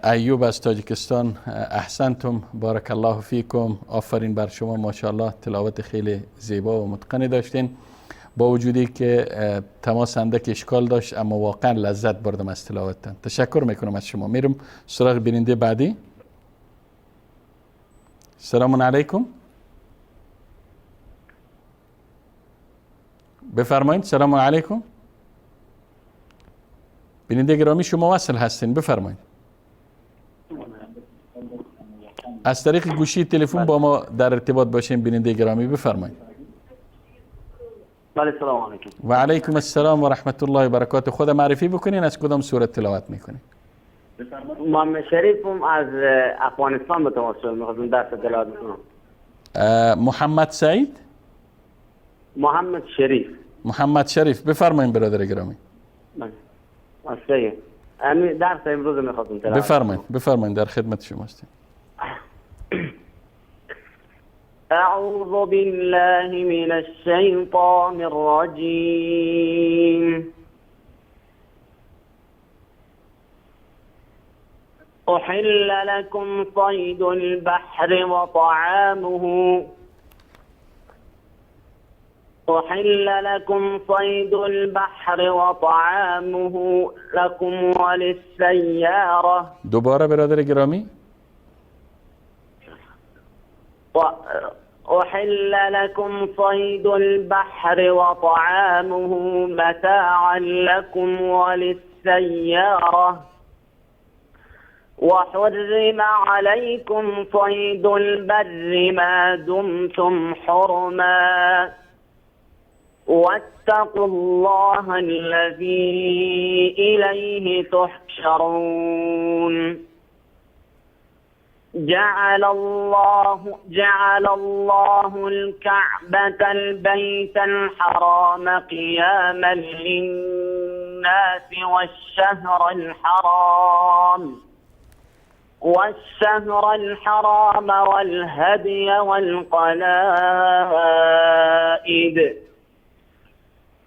ایوب از تاجیکستان. احسنتم، بارک الله فیکم، آفرین بر شما، ماشاءالله تلاوت خیلی زیبا و متقنی داشتین، با وجودی که تماس اندک اشکال داشت اما واقعا لذت بردم از تلاوتتان. تشکر میکنم از شما. میرم سراغ بیننده بعدی. سلام علیکم. بفرمایید. سلام علیکم. بیننده گرامی شما وصل هستین، بفرمایید. از طریق گوشی تلفن با ما در ارتباط باشین بیننده گرامی، بفرمایید. بله سلام علیکم. و علیکم السلام و رحمت الله و برکاته. خود معرفی بکنین، از کدام سوره تلاوت میکنین؟ محمد شریفم از افغانستان به تماس شد، میخواستم درس تلاوت کنم. محمد سعید؟ محمد شریف، بفرمایید برادر گرامی. بله. درس امروز میخواستم تلاوت کنم. بفرمایید در خدمت شما هستیم. أعوذ بالله من الشيطان الرجيم أحل لكم صيد البحر وطعامه لكم وللسيارة. دوباره برادر گرامی. أحل لكم صيد البحر وطعامه متاعا لكم وللسيارة وحرم عليكم صيد البر ما دمتم حرما واتقوا الله الذي إليه تحشرون. جعل الله الكعبة البيت الحرام قياما للناس والشهر الحرام والهدي والقلائد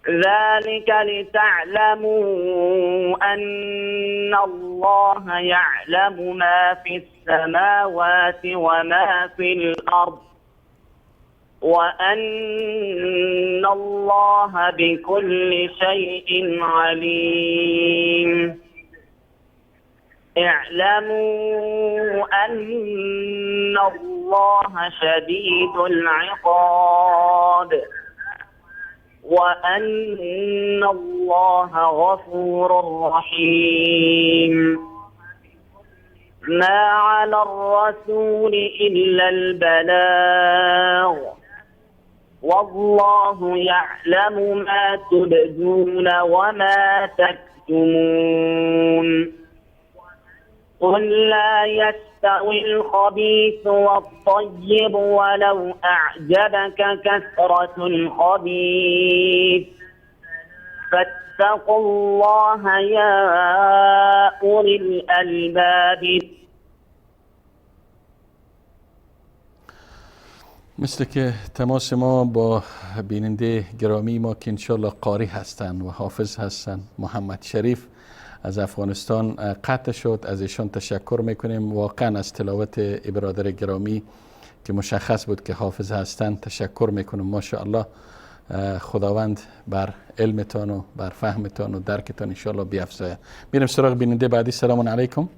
ذلك لتعلموا أن الله يعلم ما في السماوات وما في الأرض وأن الله بكل شيء عليم. اعلموا أن الله شديد العقاب وأن الله غفور رحيم. ما على الرسول إلا البلاغ والله يعلم ما تبدون وما تكتمون. قل لا يستوي الخبيث والطيب ولو أعجبك كثرة الخبيث فاتقوا الله يا أولي الألباب. مثل که تماس ما با بیننده گرامی ما که انشالله قاری هستند و حافظ هستند، محمد شریف از افغانستان قطع شد. از ایشان تشکر میکنیم. واقعا از تلاوت برادر گرامی که مشخص بود که حافظ هستند تشکر میکنم. ماشاءالله خداوند بر علمتان و بر فهمتان و درکتان انشالله بیفزاید. میریم سراغ بیننده بعدی. سلام علیکم.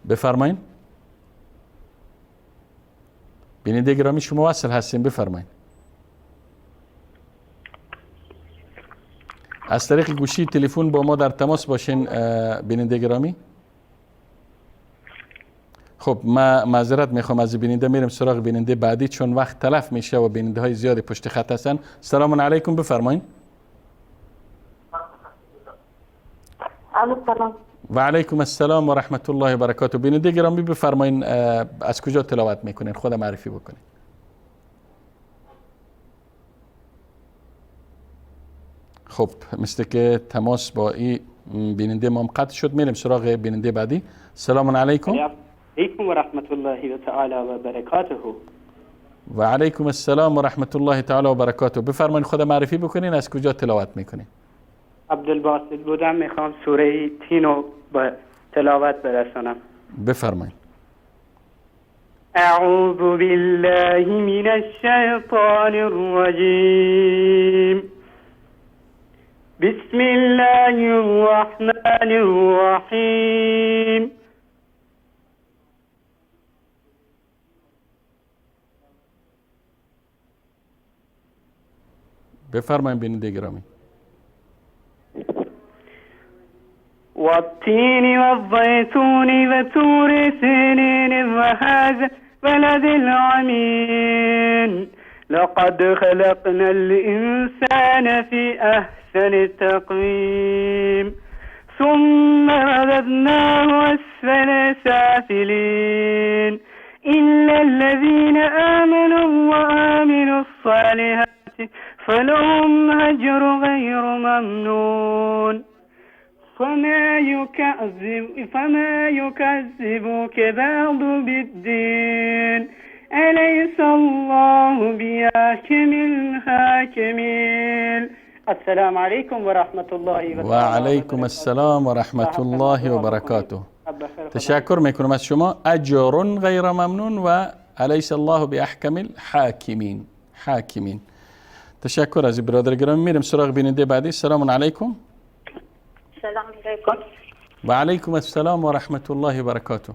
بفرمایید. بیننده گرامی شما وصل هستین، بفرمایید. از طریق گوشی تلفن با ما در تماس باشین بیننده گرامی. خب ما معذرت میخوام از بیننده. میریم سراغ بیننده بعدی چون وقت تلف میشه و بیننده های زیادی پشت خط هستن. سلام علیکم، بفرمایید. سلام. و علیکم السلام و رحمت الله و برکاته. بیننده گرامی بفرمایید از کجا تلاوت میکنین؟ خود معرفی بکنین. خب مثل که تماس با این بیننده ما قطع شد. میریم سراغ بیننده بعدی. سلام علیکم. علیکم و رحمت الله و تعالی و برکاته. و علیکم السلام و رحمت الله تعالی و برکاته. بفرمایید خود معرفی بکنین، از کجا تلاوت میکنین؟ عبدالباسط بودم، میخوام سوره تین رو به تلاوت برسانم. بفرمایید. اعوذ بالله من الشیطان الرجیم. بسم الله الرحمن الرحیم. بفرمایید بیننده گرامی. والتين والزيتون وطور سينين وهذا بلد العمين لقد خلقنا الإنسان في أحسن تقويم ثم رددناه أسفل سافلين إلا الذين آمنوا وآمنوا الصالحات فلهم أجر غير ممنون فما يكذبك بعد بالدين أليس الله بأحكم الحاكمين. السلام عليكم ورحمة الله وبركاته. وعليكم السلام ورحمة الله وبركاته. تشکر میکنم از شما. اجر غیر ممنون و الیس الله باحکم الحاکمین. حاکمین. تشکر از برادر گرامی. میریم سراغ بیننده بعدی. سلام علیکم. سلام علیکم. و علیکم السلام و رحمت الله و برکاته.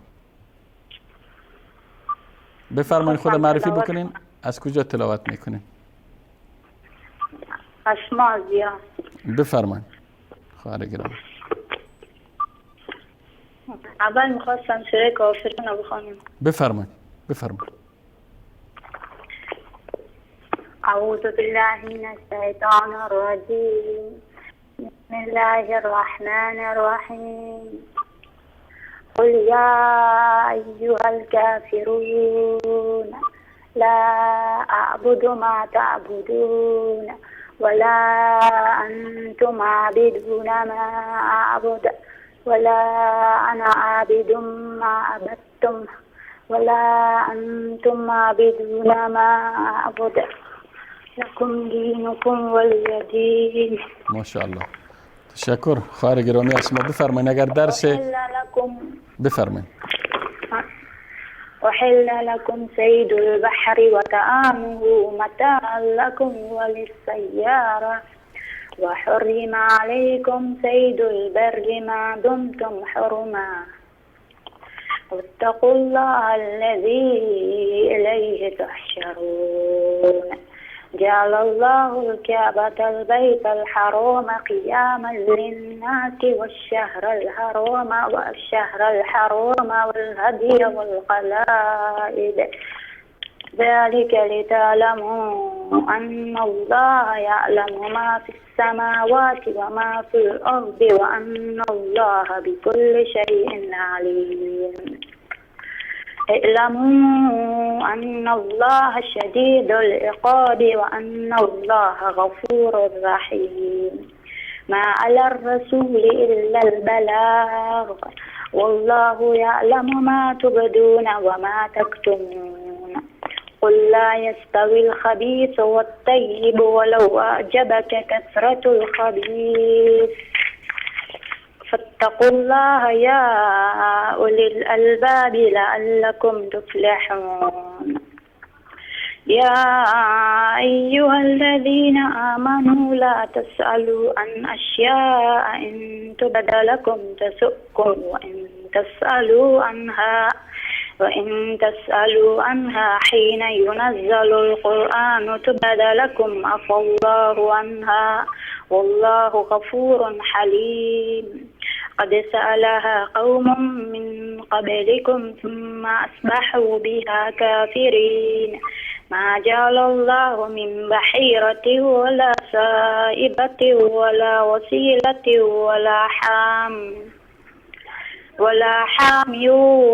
بفرمایید خود معرفی بکنین، از کجا تلاوت میکنین؟ اشمازیا. بفرمایید خواهر گرامی. اول میخواستم سوره کافرون رو بخونم. بفرمایید. بفرمایید. اعوذ بالله من الشیطان الرجیم. بسم الله الرحمن الرحيم. قل يا أيها الكافرون لا أعبد ما تعبدون ولا أنتم عابدون ما أعبد ولا أنا عابد ما عبدتم ولا أنتم عابدون ما أعبد لكم دینکم ولی دین. ماشاءالله. تشکر خواهر گرامی. اسما بفرمایید. اگر درس بفرمایید. أحل لكم صيد البحر وطعامه متاعا لكم وللسيارة وحرم عليكم صيد البر ما دمتم حرما واتقوا الله الذي إليه تحشرون جعل الله الكعبة البيت الحرام قياما للناس والشهر الحرام والهدي والقلائد ذلك لتعلموا أن الله يعلم ما في السماوات وما في الأرض وأن الله بكل شيء عليم اعلموا أن الله شديد العقاب وأن الله غفور رحيم ما على الرسول إلا البلاغ والله يعلم ما تبدون وما تكتمون قل لا يستوي الخبيث والطيب ولو أعجبك كثرة الخبيث فاتقوا الله يا أولي الألباب لعلكم تفلحون يا أيها الذين آمنوا لا تسألوا عن أشياء إن تبد لكم تسؤكم وإن تسألوا عنها حين ينزل القرآن تبد لكم عفى الله عنها والله غفور حليم قد سألها قوم من قبلكم ثم أصبحوا بها كافرين ما جعل الله من بحيرة ولا سائبة ولا وسيلة ولا حام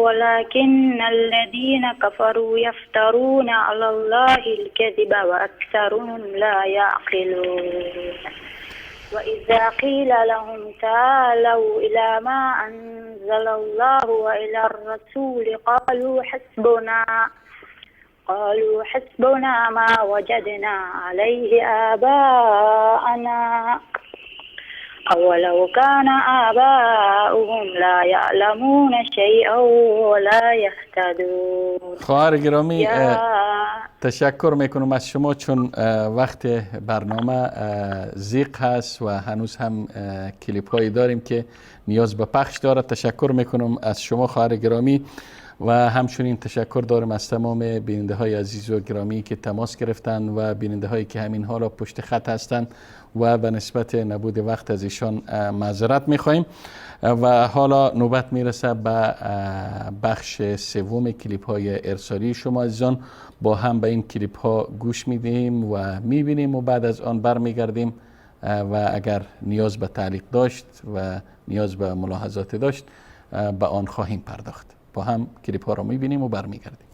ولكن الذين كفروا يفترون على الله الكذب وأكثرهم لا يعقلون وإذا قيل لهم تعالوا إلى ما أنزل الله وإلى الرسول قالوا حسبنا ما وجدنا عليه آباءنا أولو كان آباؤهم لا يعلمون شيئا ولا يهتدون. خواهر گرامی تشکر میکنم از شما چون وقت برنامه ضیق هست و هنوز هم کلیپ هایی داریم که نیاز به پخش دارد. تشکر میکنم از شما خواهر گرامی و همچنین تشکر دارم از تمام بیننده های عزیز و گرامی که تماس گرفتن و بیننده هایی که همین حالا پشت خط هستند و به نسبت نبود وقت از ایشان معذرت میخواهیم و حالا نوبت میرسه به بخش سوم کلیپ های ارسالی شما عزیزان. با هم به این کلیپ ها گوش میدیم و میبینیم و بعد از آن برمیگردیم و اگر نیاز به تعلیق داشت و نیاز به ملاحظات داشت به آن خواهیم پرداخت. با هم کلیپ ها رو میبینیم و برمیگردیم.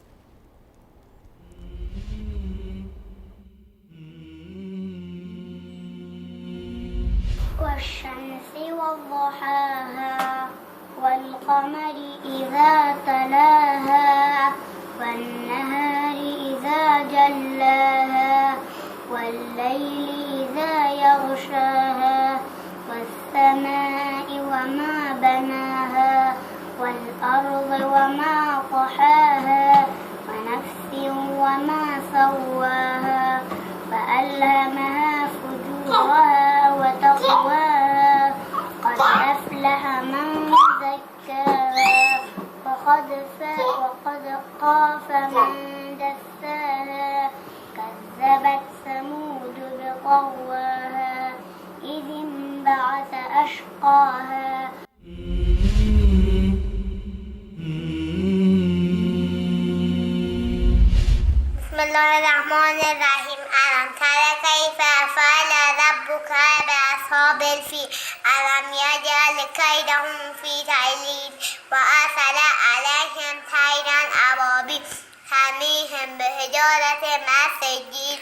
والشمس وضحاها والقمر إذا تلاها والنهار إذا جلاها والليل إذا يغشاها والسماء وما بناها والأرض وما طحاها ونفس وما سواها فألهمها فجورها وتقواها قد أفلح من زكاها وقد خاف من دساها كذبت ثمود بطغواها إذ انبعث أشقاها بسم الله الرحمن الرحيم ألم تر كيف فعل ربك بأصحاب الفيل ألم يجعل كيدهم في تضليل وأرسل عليهم طيرا أبابيل ترميهم بحجارة من سجيل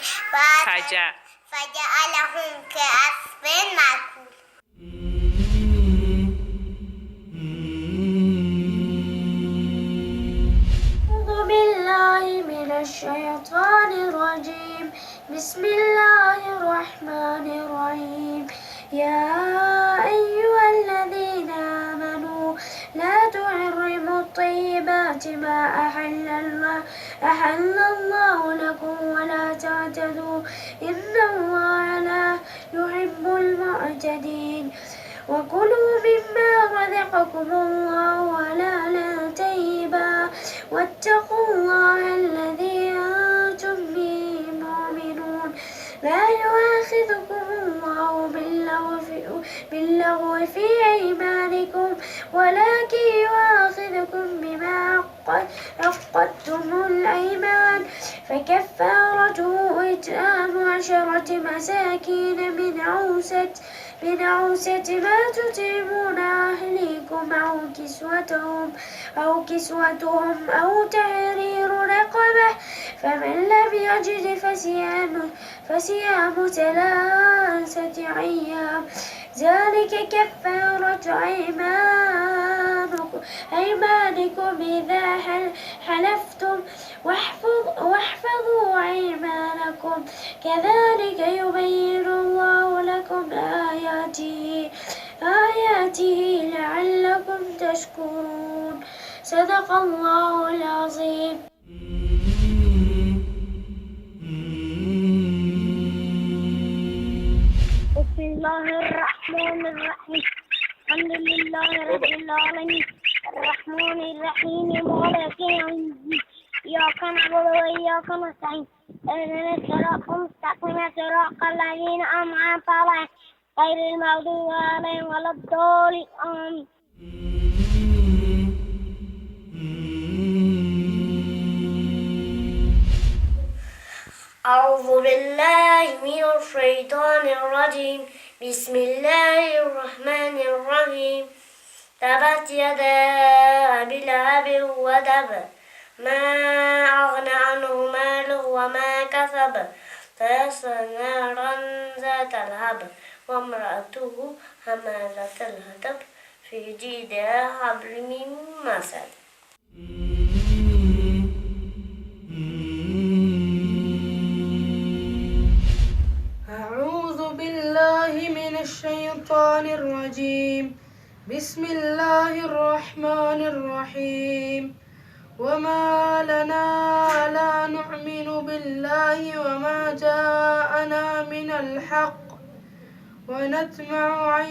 فجعلهم كعصف مأكول. أعوذ بالله من الشيطان الرجيم. بسم الله الرحمن الرحيم. يا أيها الذين آمنوا لا تحرموا الطيبات ما أحل الله لكم ولا تعتدوا إن الله لا يحب المعتدين. وكلوا مما رزقكم الله حلالا طيبا واتقوا الله الذي أنتم به مؤمنون. لا يؤاخذكم الله باللغو في أيمانكم ولكن يؤاخذكم بما عقدتم الأيمان، فكفارته إطعام 10 مساكين من أوسط ما تطعمون أهليكم أو كسوتهم أو تحرير رقبة، فمن لم يجد فصيام 3 أيام، ذلك كفارة أيمانكم إذا حلفتم واحفظوا أيمانكم، كذلك يبين الله لكم آياته لعلكم تشكرون. صدق الله العظيم. بسم الله الرحمن الرحيم. الحمد لله رب العالمين الرحمن الرحيم مالك يوم الدين، إياك نعبد وإياك نستعين، اهدنا الصراط المستقيم صراط الذين أنعمت عليهم غير المغضوب عليهم ولا الضالين آمين. أعوذ بالله من الشيطان الرجيم. بسم الله الرحمن الرحيم. تبت يدا أبي لهب وتب، ما أغنى عنه ماله وما كسب، سيصلى نارا ذات لهب وامرأته حمالة الحطب في جيدها حبل من مسد. أعوذ بالله من الشيطان الرجيم. بسم الله الرحمن الرحيم. وما لنا لا نؤمن بالله وما جاءنا من الحق ونطمع أن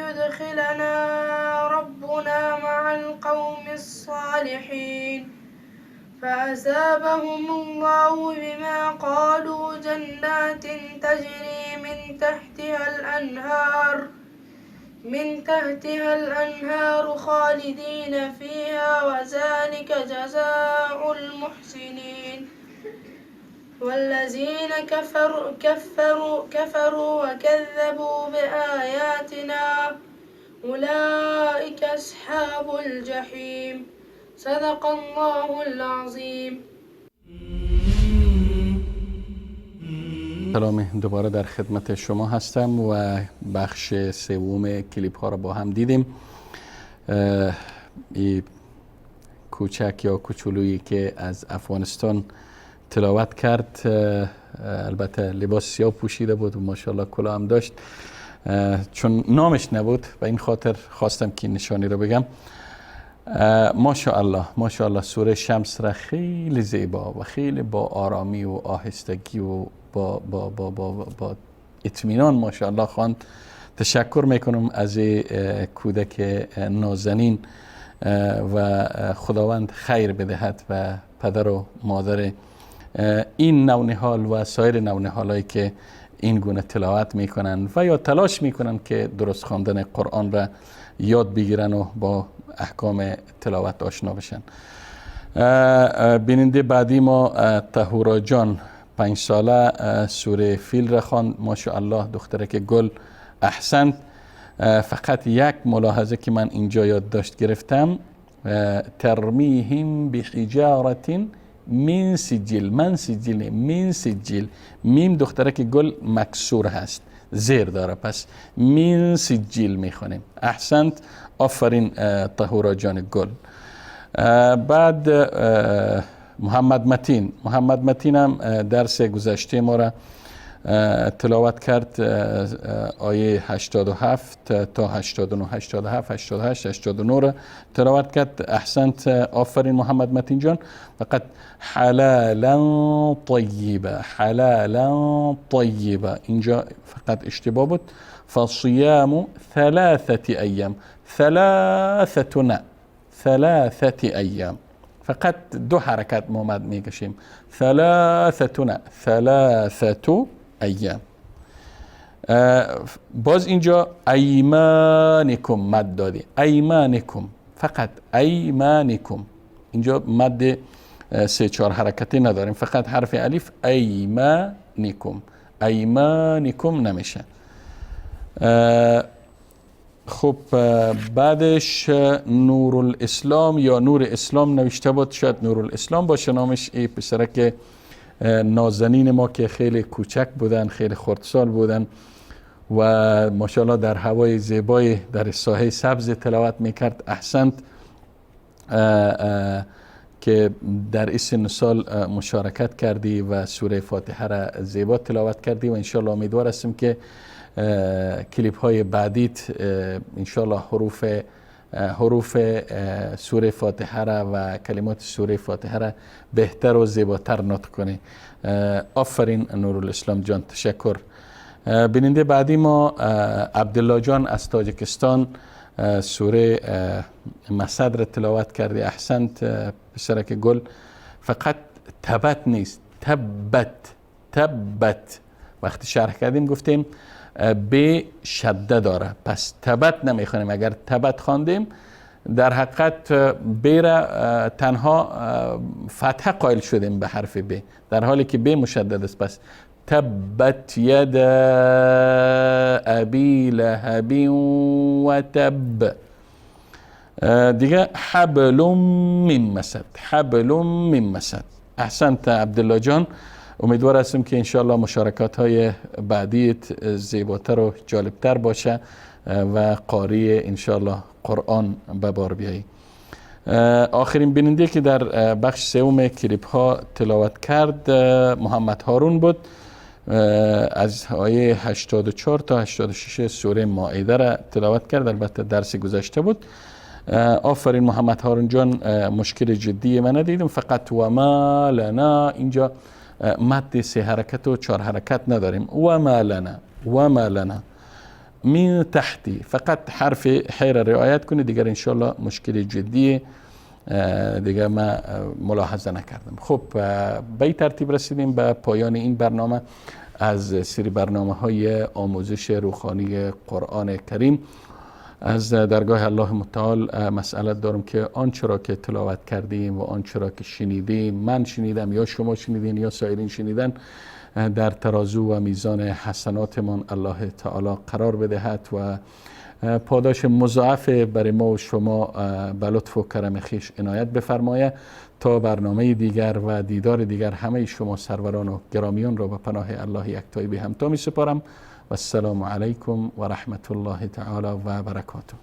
يدخلنا ربنا مع القوم الصالحين، فأثابهم الله بما قالوا جنات تجري من تحتها الأنهار خالدين فيها وذلك جزاء المحسنين. والذين كفروا وكذبوا بآياتنا أولئك أصحاب الجحيم. صدق الله العظیم. سلام، دوباره در خدمت شما هستم و بخش سوم کلیپ ها را با هم دیدیم. این کوچک یا کوچولویی که از افغانستان تلاوت کرد، البته لباس سیاه پوشیده بود و ماشاءالله کلاه هم داشت، چون نامش نبود و این خاطر خواستم که نشانی رو بگم. ماشاءالله سوره شمس را خیلی زیبا و خیلی با آرامی و آهستگی و با اطمینان ماشاءالله خواند. تشکر میکنم از کودک نازنین و خداوند خیر بدهد و پدر و مادر این نونهال و سایر نونهالایی که این گونه تلاوت میکنن و یا تلاش میکنن که درست خواندن قرآن را یاد بگیرن و با احکام تلاوت آشنا بشن. بیننده بعدی ما طهورا جان 5 ساله سوره فیل را خواند. ماشاءالله دخترک گل احسنت. فقط یک ملاحظه که من اینجا یادداشت گرفتم، ترمیهم بحجارة من سجیل. میم دخترک گل مکسور هست، زیر داره، پس من سجیل میخونیم. احسنت، آفرین طهورا جان گل. بعد محمد متین هم درس گذشته ما را تلاوت کرد، آیه 87 تا 89 87 88 89 را تلاوت کرد. احسنت، آفرین محمد متین جان. فقط حلالا طیبه اینجا فقط اشتباه بود. فصیام 3 ایام، 3 ایام، فقط 2 حرکت ما مد میکشیم. 3 ایام. باز اینجا ایمانکم مد دادی، ایمانکم، فقط ایمانکم. اینجا مد 3-4 حرکتی نداریم، فقط حرف الف ایمانکم. ایمانکم نمیشه. خب بعدش نور الاسلام یا نور اسلام نوشته بود، شاید نور الاسلام باشه نامش. ای پسرک نازنین ما که خیلی کوچک بودن، خیلی خردسال بودن و ماشاءالله در هوای زیبای در ساحه سبز تلاوت میکرد. احسنت که در این سن سال مشارکت کردی و سوره فاتحه را زیبا تلاوت کردی و انشاءالله امیدوار هستیم که کلیپ های بعدیت انشاءالله حروف سوره فاتحه را و کلمات سوره فاتحه را بهتر و زیباتر نطق کنی. آفرین نورالاسلام جان، تشکر. بیننده بعدی ما عبدالله جان از تاجیکستان سوره مسد را تلاوت کردی. احسنت پسرک گل. فقط تبت نیست، تبت وقتی شرح کردیم گفتیم به شده داره، پس تبت نمیخونیم. اگر تبت خواندیم در حقیقت ب را تنها فتحه قائل شدیم به حرف ب، در حالی که ب مشدد است. پس تبت ید ابی لهب و تب. دیگه حبل من مسد، حبل من مسد. احسنت عبدالله جان. امیدوار هستم که انشاءالله مشارکات های بعدیت زیباتر و جالبتر باشه و قاری انشاءالله قرآن به بار بیایی. آخرین بیننده که در بخش سوم کلیپ ها تلاوت کرد محمد هارون بود. از آیه 84 تا 86 سوره مائده را تلاوت کرد، البته درس گذشته بود. آفرین محمد هارون جان، مشکل جدی من ندیدم. فقط و ما لنا، اینجا مد 3 حرکت و 4 حرکت نداریم. و ما لنا من تحتی، فقط حرف حیر رعایت کنید، دیگر انشالله مشکل جدی دیگر ما ملاحظه نکردم. خب به ترتیب رسیدیم به پایان این برنامه از سری برنامه های آموزش روحانی قرآن کریم. از درگاه الله متعال مسئلت دارم که آنچه را که تلاوت کردیم و آنچه را که شنیدیم، من شنیدم یا شما شنیدین یا سایرین شنیدن، در ترازو و میزان حسناتمان الله تعالی قرار بدهد و پاداش مضاعف برای ما و شما به لطف و کرم خویش عنایت بفرمایه. تا برنامه دیگر و دیدار دیگر همه شما سروران و گرامیان را به پناه الله یکتایی به همتا می سپارم و السلام علیکم و رحمت الله تعالی و برکاته.